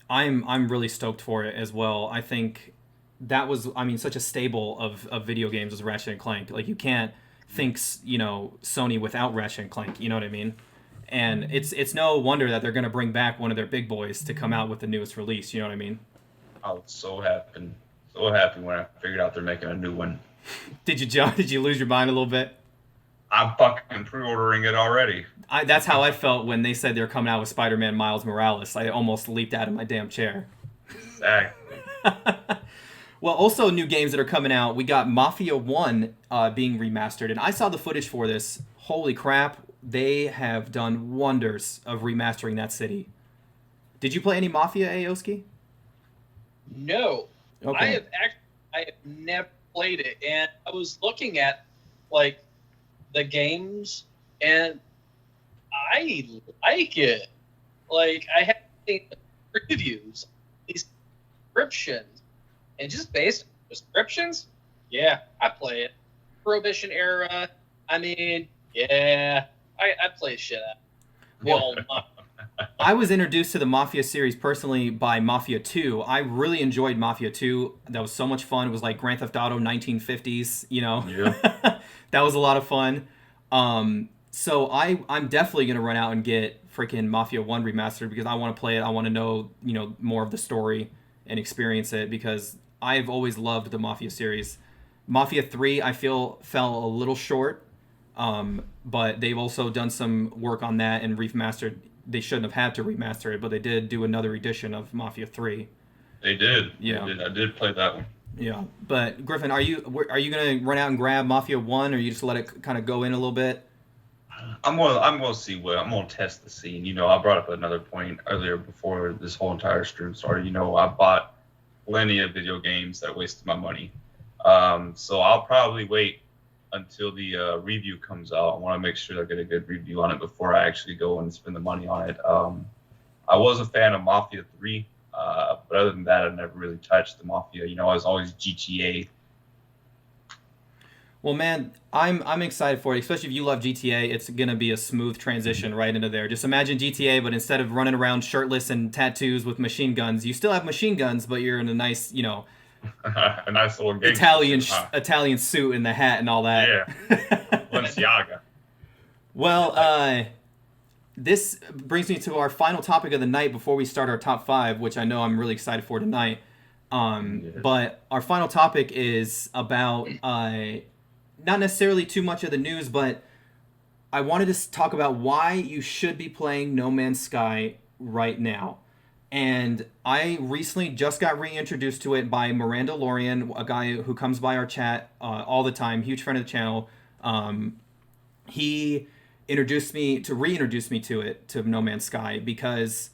S8: I'm really stoked for it as well. I think that was, such a staple of video games was Ratchet and Clank. Like, you can't think, Sony without Ratchet and Clank. You know what I mean? And it's no wonder that they're going to bring back one of their big boys to come out with the newest release. You know what I mean?
S10: I was so happy when I figured out they're making a new one.
S8: Did you, John? Did you lose your mind a little bit?
S10: I'm fucking pre-ordering it already.
S8: That's how I felt when they said they were coming out with Spider-Man Miles Morales. I almost leaped out of my damn chair.
S10: Exactly.
S8: Well, also new games that are coming out. We got Mafia 1 being remastered, and I saw the footage for this. Holy crap, they have done wonders of remastering that city. Did you play any Mafia, Aoski?
S9: No.
S8: Okay.
S9: I have never played it, and I was looking at like the games, and I like it. Like, I have seen the previews, these descriptions, and just based on descriptions, yeah, I play it. Prohibition era, I mean, yeah, I play shit out.
S8: Well, I was introduced to the Mafia series personally by Mafia 2. I really enjoyed Mafia 2. That was so much fun. It was like Grand Theft Auto 1950s,
S10: Yeah.
S8: That was a lot of fun. So I'm definitely going to run out and get freaking Mafia 1 remastered because I want to play it. I want to know, more of the story and experience it because I've always loved the Mafia series. Mafia 3, I feel, fell a little short, but they've also done some work on that and remastered. They shouldn't have had to remaster it, but they did do another edition of Mafia 3.
S10: They did.
S8: Yeah.
S10: I did play that one.
S8: Yeah, but Griffin, are you gonna run out and grab Mafia 1, or you just let it kind of go in a little bit?
S10: I'm gonna see I'm gonna test the scene. I brought up another point earlier before this whole entire stream started. I bought plenty of video games that wasted my money. So I'll probably wait until the review comes out. I want to make sure I get a good review on it before I actually go and spend the money on it. I was a fan of Mafia 3, but other than that, I never really touched the Mafia. I was always GTA.
S8: Well, man, I'm excited for it, especially if you love GTA. It's gonna be a smooth transition right into there. Just imagine GTA, but instead of running around shirtless and tattoos with machine guns, you still have machine guns, but you're in a nice,
S10: A nice little game.
S8: Italian suit and the hat and all that.
S10: Yeah. Balenciaga.
S8: Well, this brings me to our final topic of the night before we start our top 5, which I know I'm really excited for tonight. But our final topic is about not necessarily too much of the news, but I wanted to talk about why you should be playing No Man's Sky right now. And I recently just got reintroduced to it by Miranda Lorian, a guy who comes by our chat all the time, huge friend of the channel. He reintroduced me to it, to No Man's Sky, because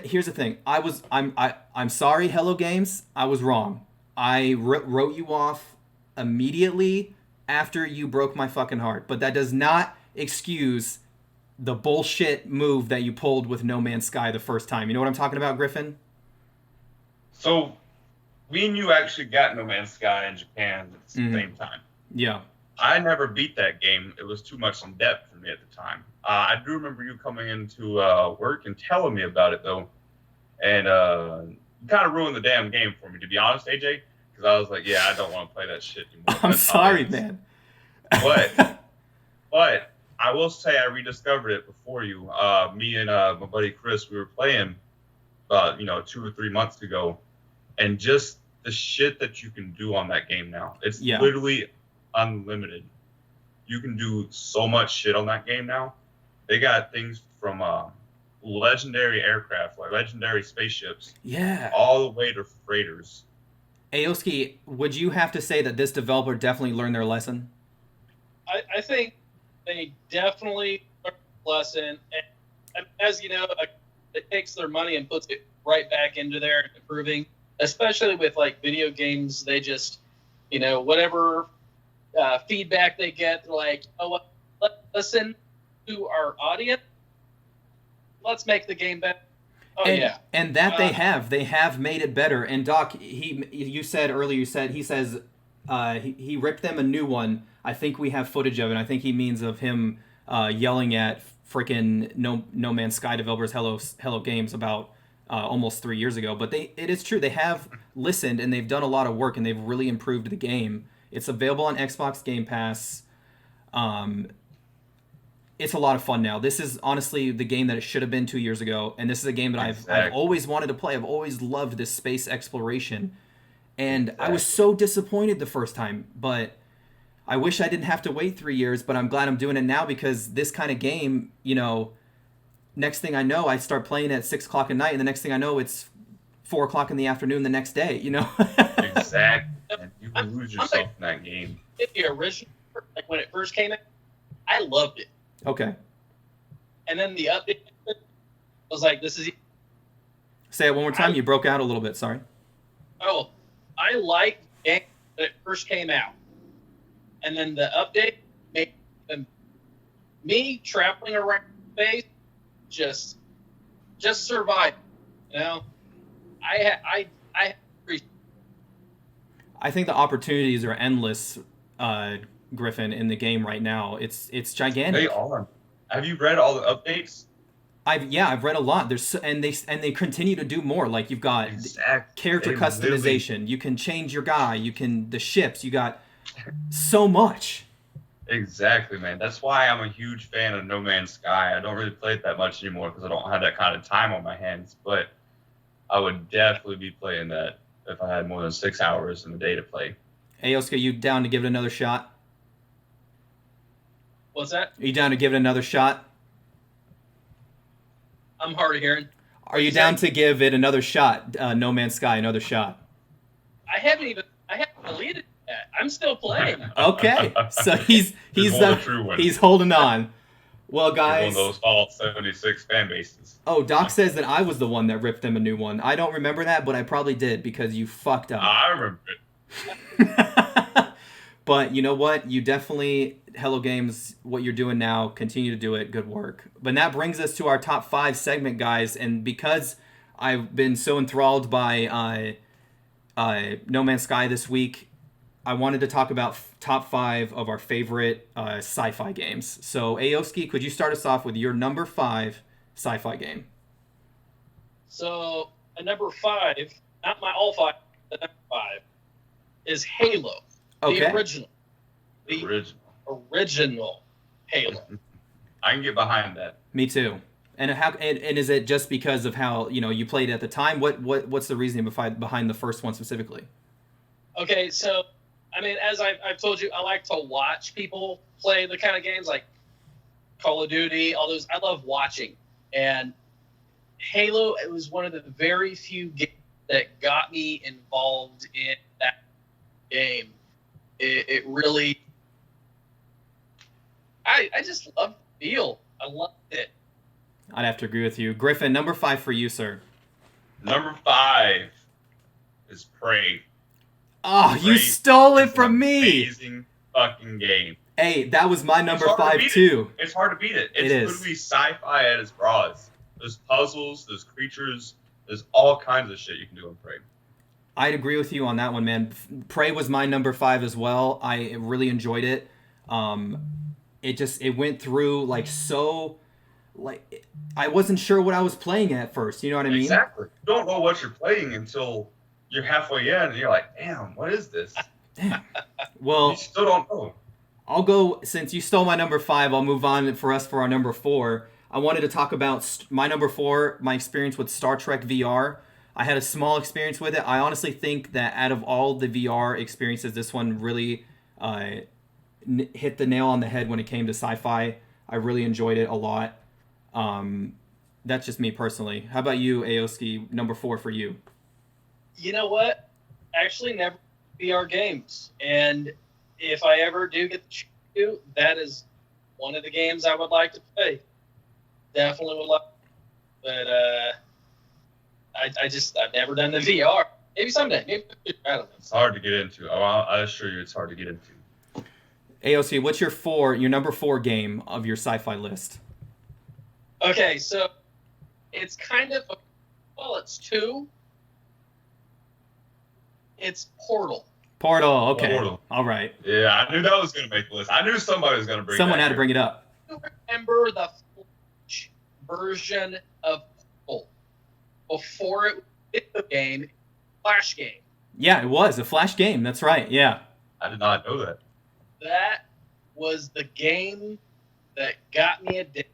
S8: here's the thing. I'm sorry, Hello Games. I was wrong. I wrote you off immediately after you broke my fucking heart. But that does not excuse the bullshit move that you pulled with No Man's Sky the first time. You know what I'm talking about, Griffin?
S10: So, me and you actually got No Man's Sky in Japan at the same time.
S8: Yeah.
S10: I never beat that game. It was too much in depth for me at the time. I do remember you coming into work and telling me about it, though. And you kind of ruined the damn game for me, to be honest, AJ. Because I was like, yeah, I don't want to play that shit anymore.
S8: I'm sorry, man.
S10: But I will say I rediscovered it before you. Me and my buddy Chris, we were playing, 2 or 3 months ago. And just the shit that you can do on that game now. It's literally unlimited. You can do so much shit on that game now. They got things from legendary aircraft, like legendary spaceships, all the way to freighters.
S8: Aoski, would you have to say that this developer definitely learned their lesson?
S9: I think they definitely learned their lesson. And as you know, it takes their money and puts it right back into there, improving. Especially with like video games, they just, whatever feedback they get, they're like, oh, let's listen to our audience. Let's make the game better.
S8: And that they have made it better. And Doc, you said earlier, he says he ripped them a new one. I think we have footage of it. I think he means of him yelling at freaking No Man's Sky developers, Hello Games, about almost 3 years ago. But it is true. They have listened and they've done a lot of work and they've really improved the game. It's available on Xbox Game Pass. It's a lot of fun now. This is honestly the game that it should have been 2 years ago, and this is a game that I've always wanted to play. I've always loved this space exploration, and I was so disappointed the first time, but I wish I didn't have to wait 3 years, but I'm glad I'm doing it now because this kind of game, next thing I know, I start playing at 6 o'clock at night, and the next thing I know, it's 4 o'clock in the afternoon the next day,
S10: Exactly. And you can lose yourself in that game.
S9: The original, like when it first came out, I loved it.
S8: Okay.
S9: And then the update, I was like, this is...
S8: Say it one more time. You broke out a little bit. Sorry.
S9: Oh, I liked the game when it first came out. And then the update made me traveling around space just survive.
S8: I think the opportunities are endless, Griffin, in the game right now. It's gigantic.
S10: They are. Have you read all the updates?
S8: I've read a lot. And they continue to do more. Like you've got character customization. You can change your guy. The ships. You got so much.
S10: Exactly, man. That's why I'm a huge fan of No Man's Sky. I don't really play it that much anymore because I don't have that kind of time on my hands. But I would definitely be playing that if I had more than 6 hours in the day to play.
S8: Hey, Oscar, you down to give it another shot?
S9: What's that?
S8: Are you down to give it another shot?
S9: I'm hard of hearing.
S8: Are you down to give it another shot? No Man's Sky, another shot.
S9: I haven't deleted that. I'm still playing.
S8: Okay, so he's holding on. Well, guys,
S10: one of those Fallout 76 fan bases.
S8: Oh, Doc says that I was the one that ripped them a new one. I don't remember that, but I probably did because you fucked up.
S10: I remember it.
S8: But you know what? You definitely, Hello Games, what you're doing now, continue to do it. Good work. But that brings us to our top 5 segment, guys. And because I've been so enthralled by No Man's Sky this week, I wanted to talk about top 5 of our favorite sci-fi games. So, Aoski, could you start us off with your number 5 sci-fi game?
S9: So, a number 5, not my all 5, the number 5, is Halo.
S8: Okay.
S9: The original.
S10: Original.
S9: Original Halo.
S10: I can get behind that.
S8: Me too. And is it just because of how you played at the time? What's the reasoning behind the first one specifically?
S9: Okay, so I mean, as I've told you, I like to watch people play the kind of games like Call of Duty, all those. I love watching. And Halo, it was one of the very few games that got me involved in that game. It really, I just loved the feel. I loved it.
S8: I'd have to agree with you. Griffin, number 5 for you, sir.
S10: Number 5 is Prey.
S8: Oh,
S10: Prey
S8: you stole it
S10: is
S8: from
S10: an
S8: me.
S10: Amazing fucking game.
S8: Hey, that was my number
S10: It's hard to
S8: 5
S10: beat
S8: too.
S10: It's hard to beat it. It's
S8: It is.
S10: literally sci-fi at its rawest. There's puzzles, there's creatures, there's all kinds of shit you can do in Prey.
S8: I'd agree with you on that one, man. Prey was my number 5 as well. I really enjoyed it. It went through I wasn't sure what I was playing at first. You know what I mean?
S10: Exactly. You don't know what you're playing until you're halfway in, and you're like, "Damn, what is this?"
S8: Well,
S10: you still don't know.
S8: I'll go, since you stole my number 5, I'll move on for our number 4. I wanted to talk about my number 4, my experience with Star Trek VR. I had a small experience with it. I honestly think that out of all the VR experiences, this one really hit the nail on the head when it came to sci-fi. I really enjoyed it a lot. That's just me personally. How about you, Aoski? Number 4 for you.
S9: You know what? Actually, never VR games. And if I ever do get the chance to, that is one of the games I would like to play. Definitely would like. But I've never done the VR. Maybe someday. Maybe I don't know.
S10: It's hard to get into. I assure you, it's hard to get into.
S8: AOC, what's your number 4 game of your sci-fi list?
S9: Okay, so it's kind of it's 2. It's Portal.
S8: Portal, okay.
S10: Portal.
S8: All right.
S10: Yeah, I knew that was going to make the list. I knew somebody was going to bring
S8: Someone
S10: that
S8: had to
S10: here.
S8: bring it up.
S9: You remember the Flash version of Portal before it was a game, Flash game?
S8: Yeah, it was a Flash game. That's right. Yeah.
S10: I did not know that.
S9: That was the game that got me addicted.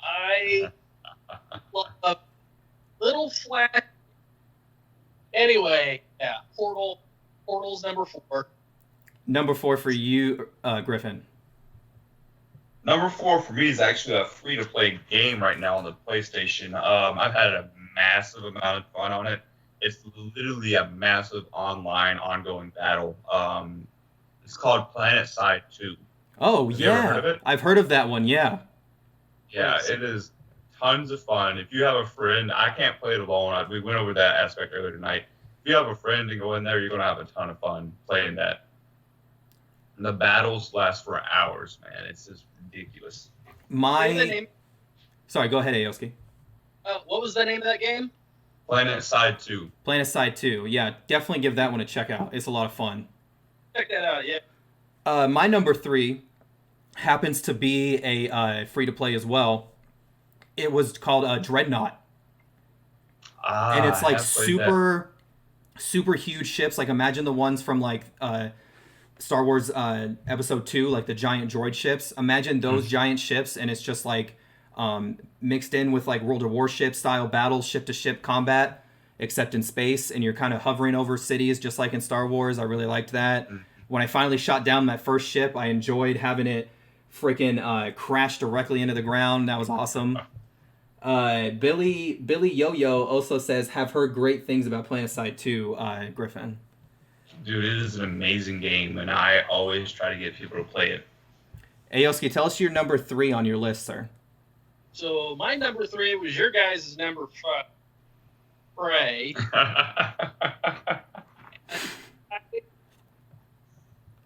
S9: I love little Flash. Anyway, yeah, Portal's number 4.
S8: Number 4 for you, Griffin.
S10: Number 4 for me is actually a free-to-play game right now on the PlayStation. I've had a massive amount of fun on it. It's literally a massive online ongoing battle. It's called PlanetSide 2.
S8: Oh,
S10: Have you ever heard of
S8: yeah.
S10: it?
S8: I've heard of that one, yeah.
S10: Yeah, it is tons of fun. If you have a friend, I can't play it alone. We went over that aspect earlier tonight. If you have a friend and go in there, you're going to have a ton of fun playing that. And the battles last for hours, man. It's just ridiculous.
S9: What was the name?
S8: Sorry, go ahead, Aoski.
S9: What was the name of that game?
S10: PlanetSide 2.
S8: PlanetSide 2. Yeah, definitely give that one a check out. It's a lot of fun.
S9: Check that out, yeah.
S8: My number 3 happens to be a free-to-play as well. It was called Dreadnought. And it's like super huge ships. Like imagine the ones from like Star Wars Episode 2, like the giant droid ships. Imagine those giant ships, and it's just like mixed in with like World of Warship style battles, ship-to-ship combat, except in space, and you're kind of hovering over cities just like in Star Wars. I really liked that. When I finally shot down that first ship, I enjoyed having it freaking crash directly into the ground. That was awesome. Billy Yo-Yo also says, have heard great things about PlanetSide 2, Griffin.
S10: Dude, it is an amazing game, and I always try to get people to play it.
S8: Aoski, tell us your number 3 on your list, sir.
S9: So my number 3 was your guys' number 5. Prey. I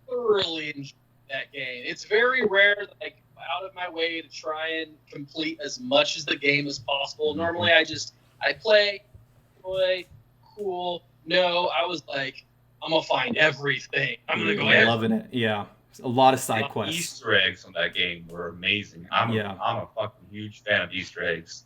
S9: thoroughly enjoyed that game. It's very rare that I go out of my way to try and complete as much as the game as possible. Normally I play, cool. No, I was like, I'm gonna find everything. I'm gonna go
S8: I'm
S9: everywhere.
S8: loving it. Yeah, a lot of side
S10: The
S8: quests.
S10: Easter eggs on that game were amazing. I'm a fucking huge fan of Easter eggs.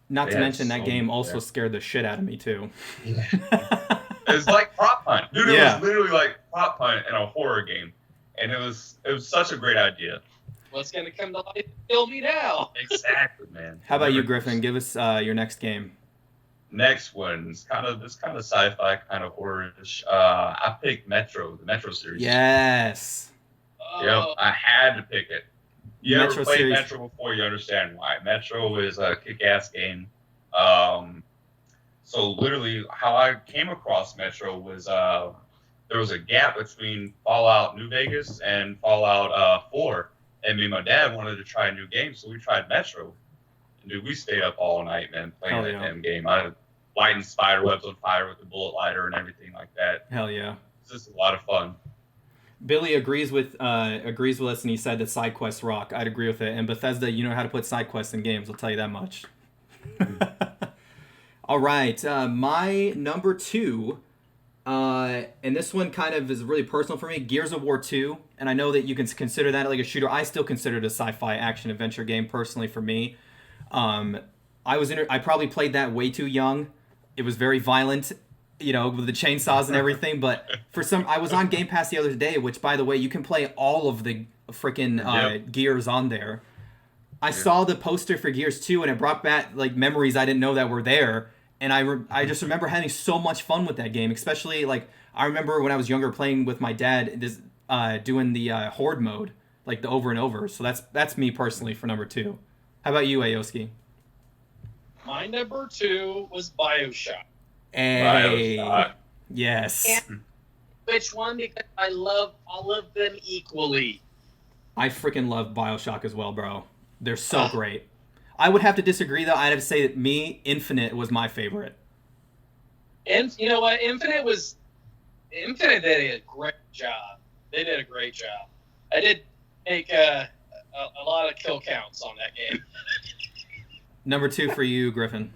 S8: Not
S10: They
S8: to
S10: had
S8: mention that
S10: so
S8: game
S10: many
S8: also
S10: there.
S8: scared the shit out of me too.
S10: It's like prop hunt, dude. It
S8: Yeah.
S10: was literally like prop hunt in a horror game, and it was such a great idea.
S9: What's gonna come to life and kill me now?
S10: Exactly, man.
S8: How about you, Griffin? Give us your next game.
S10: Next one's kind of sci-fi, kind of horror-ish. I picked Metro, the Metro series.
S8: Yes.
S10: Yep, I had to pick it. You
S8: Metro
S10: ever played
S8: series.
S10: Metro before? You understand why. Metro is a kick-ass game. So literally, how I came across Metro was there was a gap between Fallout New Vegas and Fallout 4, and me and my dad wanted to try a new game, so we tried Metro. And dude, we stayed up all night, man, playing
S8: Hell
S10: that
S8: yeah.
S10: damn game. I lighting spider webs on fire with the bullet lighter and everything like that.
S8: Hell yeah.
S10: It's just a lot of fun.
S8: Billy agrees with us, and he said that side quests rock. I'd agree with it. And Bethesda, you know how to put side quests in games. I'll tell you that much. All right, my number 2, and this one kind of is really personal for me. Gears of War 2, and I know that you can consider that like a shooter. I still consider it a sci-fi action adventure game personally for me. I probably played that way too young. It was very violent, you know, with the chainsaws and everything. But I was on Game Pass the other day, which, by the way, you can play all of the freaking Gears on there. I saw the poster for Gears 2, and it brought back like memories I didn't know that were there. And I just remember having so much fun with that game, especially like I remember when I was younger playing with my dad, doing the horde mode, like the over and over. So that's me personally for number 2. How about you, Aoski?
S9: My number 2 was Bioshock.
S8: Hey,
S10: Bioshock.
S8: yes.
S9: And which one? Because I love all of them equally.
S8: I freaking love Bioshock as well, bro. They're so great. I would have to disagree, though. I'd have to say that Infinite was my favorite.
S9: And you know what? Infinite did a great job. They did a great job. I did make a lot of kill counts on that game.
S8: Number 2 for you, Griffin.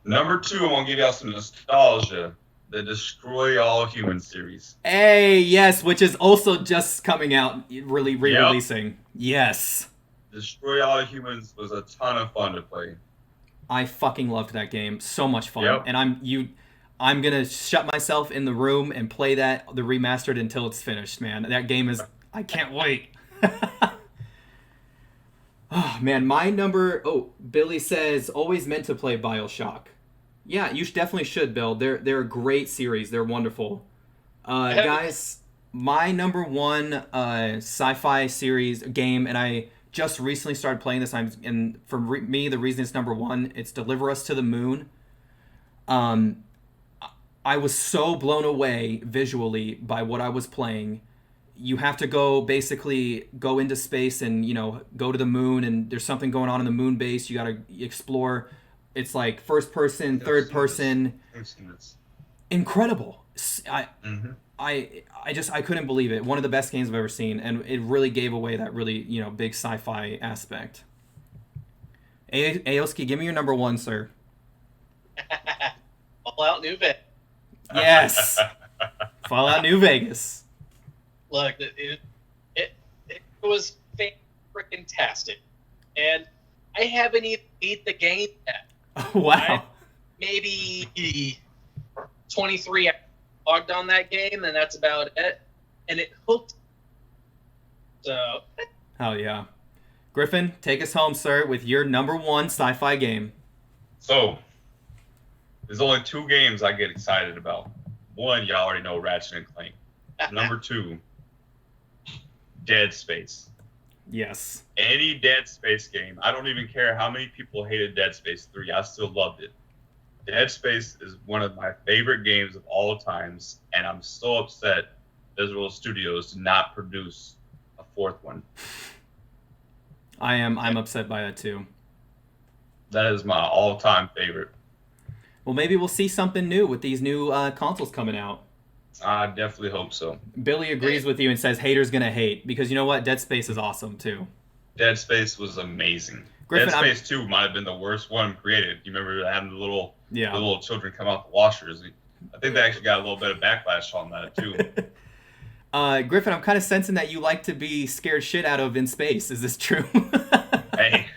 S10: Number 2, I'm gonna give y'all some nostalgia. The Destroy All Humans series.
S8: Hey, yes, which is also just coming out, really re-releasing. Yes.
S10: Destroy All Humans was a ton of fun to play.
S8: I fucking loved that game. So much fun.
S10: Yep.
S8: And I'm gonna shut myself in the room and play the remastered until it's finished, man. That game is, I can't wait. Oh man, Billy says always meant to play Bioshock. Yeah, you definitely should, Bill. They're a great series. They're wonderful. Guys, my number 1 sci-fi series game, and I just recently started playing this. Me, the reason it's number 1, it's Deliver Us to the Moon. I was so blown away visually by what I was playing. You have to go into space and, you know, go to the moon, and there's something going on in the moon base. You got to explore. It's like first person, third person. Incredible. I couldn't believe it. One of the best games I've ever seen, and it really gave away that really, you know, big sci-fi aspect. Aoski, give me your number 1, sir.
S9: Fallout New Vegas.
S8: Yes. Fallout New Vegas.
S9: Look, it was freaking-tastic. And I haven't even beat the game yet.
S8: Wow.
S9: Maybe 23 hours logged on that game, and that's about it. And it hooked. So.
S8: Hell yeah. Griffin, take us home, sir, with your number 1 sci-fi game.
S10: So, there's only 2 games I get excited about. 1, y'all already know, Ratchet and Clank. Number 2, Dead Space.
S8: Yes.
S10: Any Dead Space game. I don't even care how many people hated Dead Space 3. I still loved it. Dead Space is one of my favorite games of all times, and I'm so upset Visual Studios did not produce a 4th one.
S8: I'm upset by that too.
S10: That is my all-time favorite.
S8: Well, maybe we'll see something new with these new consoles coming out.
S10: I definitely hope so.
S8: Billy agrees with you and says haters gonna hate, because you know what? Dead Space is awesome too.
S10: Dead Space was amazing.
S8: Griffin,
S10: Dead Space 2 might have been the worst one created. You remember having the little
S8: Yeah.
S10: the little children come out the washers. I think they actually got a little bit of backlash on that too.
S8: Griffin, I'm kind of sensing that you like to be scared shit out of in space. Is this true?
S10: Hey,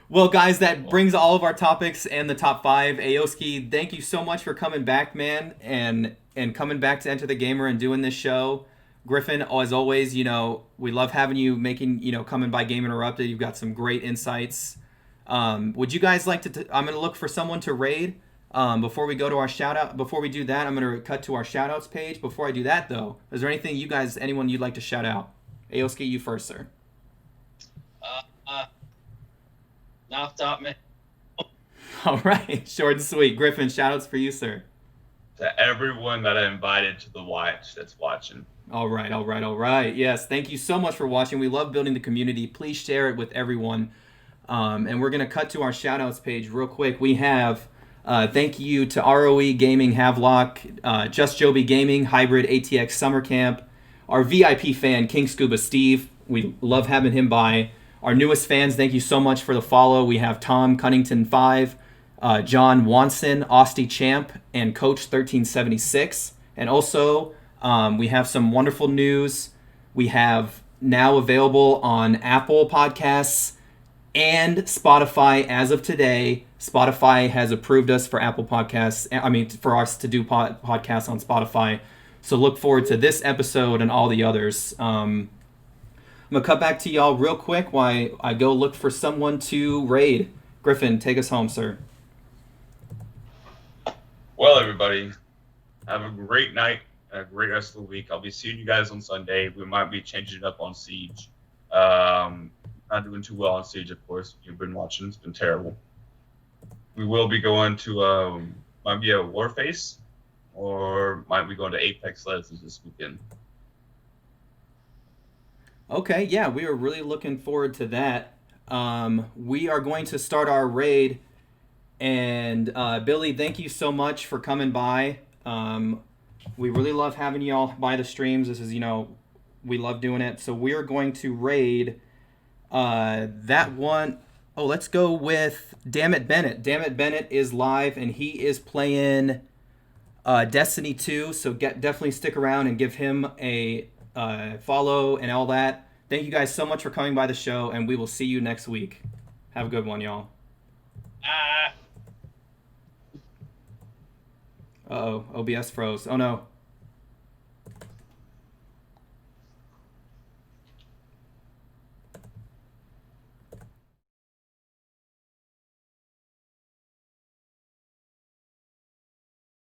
S8: Well, guys, that brings all of our topics and the top 5. Aoski, thank you so much for coming back, man, and coming back to Enter the Gamer and doing this show. Griffin, as always, we love having you coming by Game Interrupted. You've got some great insights. Would you guys like to? I'm going to look for someone to raid. Before we go to our shout out, before we do that, I'm going to cut to our shout outs page. Before I do that, though, is there anything anyone you'd like to shout out? Aoski, you first, sir.
S9: Not off the top, man.
S8: All right, short and sweet. Griffin, shout outs for you, sir.
S10: to everyone that I invited to the watch that's watching.
S8: All right. Yes, thank you so much for watching. We love building the community. Please share it with everyone. And we're going to cut to our shout-outs page real quick. We have thank you to ROE Gaming, Havelock, Just Joby Gaming, Hybrid ATX Summer Camp, our VIP fan, King Scuba Steve. We love having him by. Our newest fans, thank you so much for the follow. We have Tom Cunnington 5, John Wanson, Austie Champ, and Coach 1376. And also, we have some wonderful news. We have now available on Apple Podcasts and Spotify as of today. Spotify has approved us for Apple Podcasts. For us to do podcasts on Spotify. So look forward to this episode and all the others. I'm going to cut back to y'all real quick while I go look for someone to raid. Griffin, take us home, sir.
S10: Well, everybody, have a great night and a great rest of the week. I'll be seeing you guys on Sunday. We might be changing it up on Siege. Not doing too well on Siege, of course. You've been watching. It's been terrible. We will be going to, might be a Warface, or might be going to Apex Legends this weekend.
S8: Okay, yeah, we are really looking forward to that. We are going to start our raid, and Billy, thank you so much for coming by. We really love having you all by the streams. This is, we love doing it. So we are going to raid that one. Oh, let's go with Dammit Bennett. Dammit Bennett is live, and he is playing Destiny 2, so definitely stick around and give him a follow and all that. Thank you guys so much for coming by the show, and we will see you next week. Have a good one, y'all. Uh-oh, OBS froze. Oh no.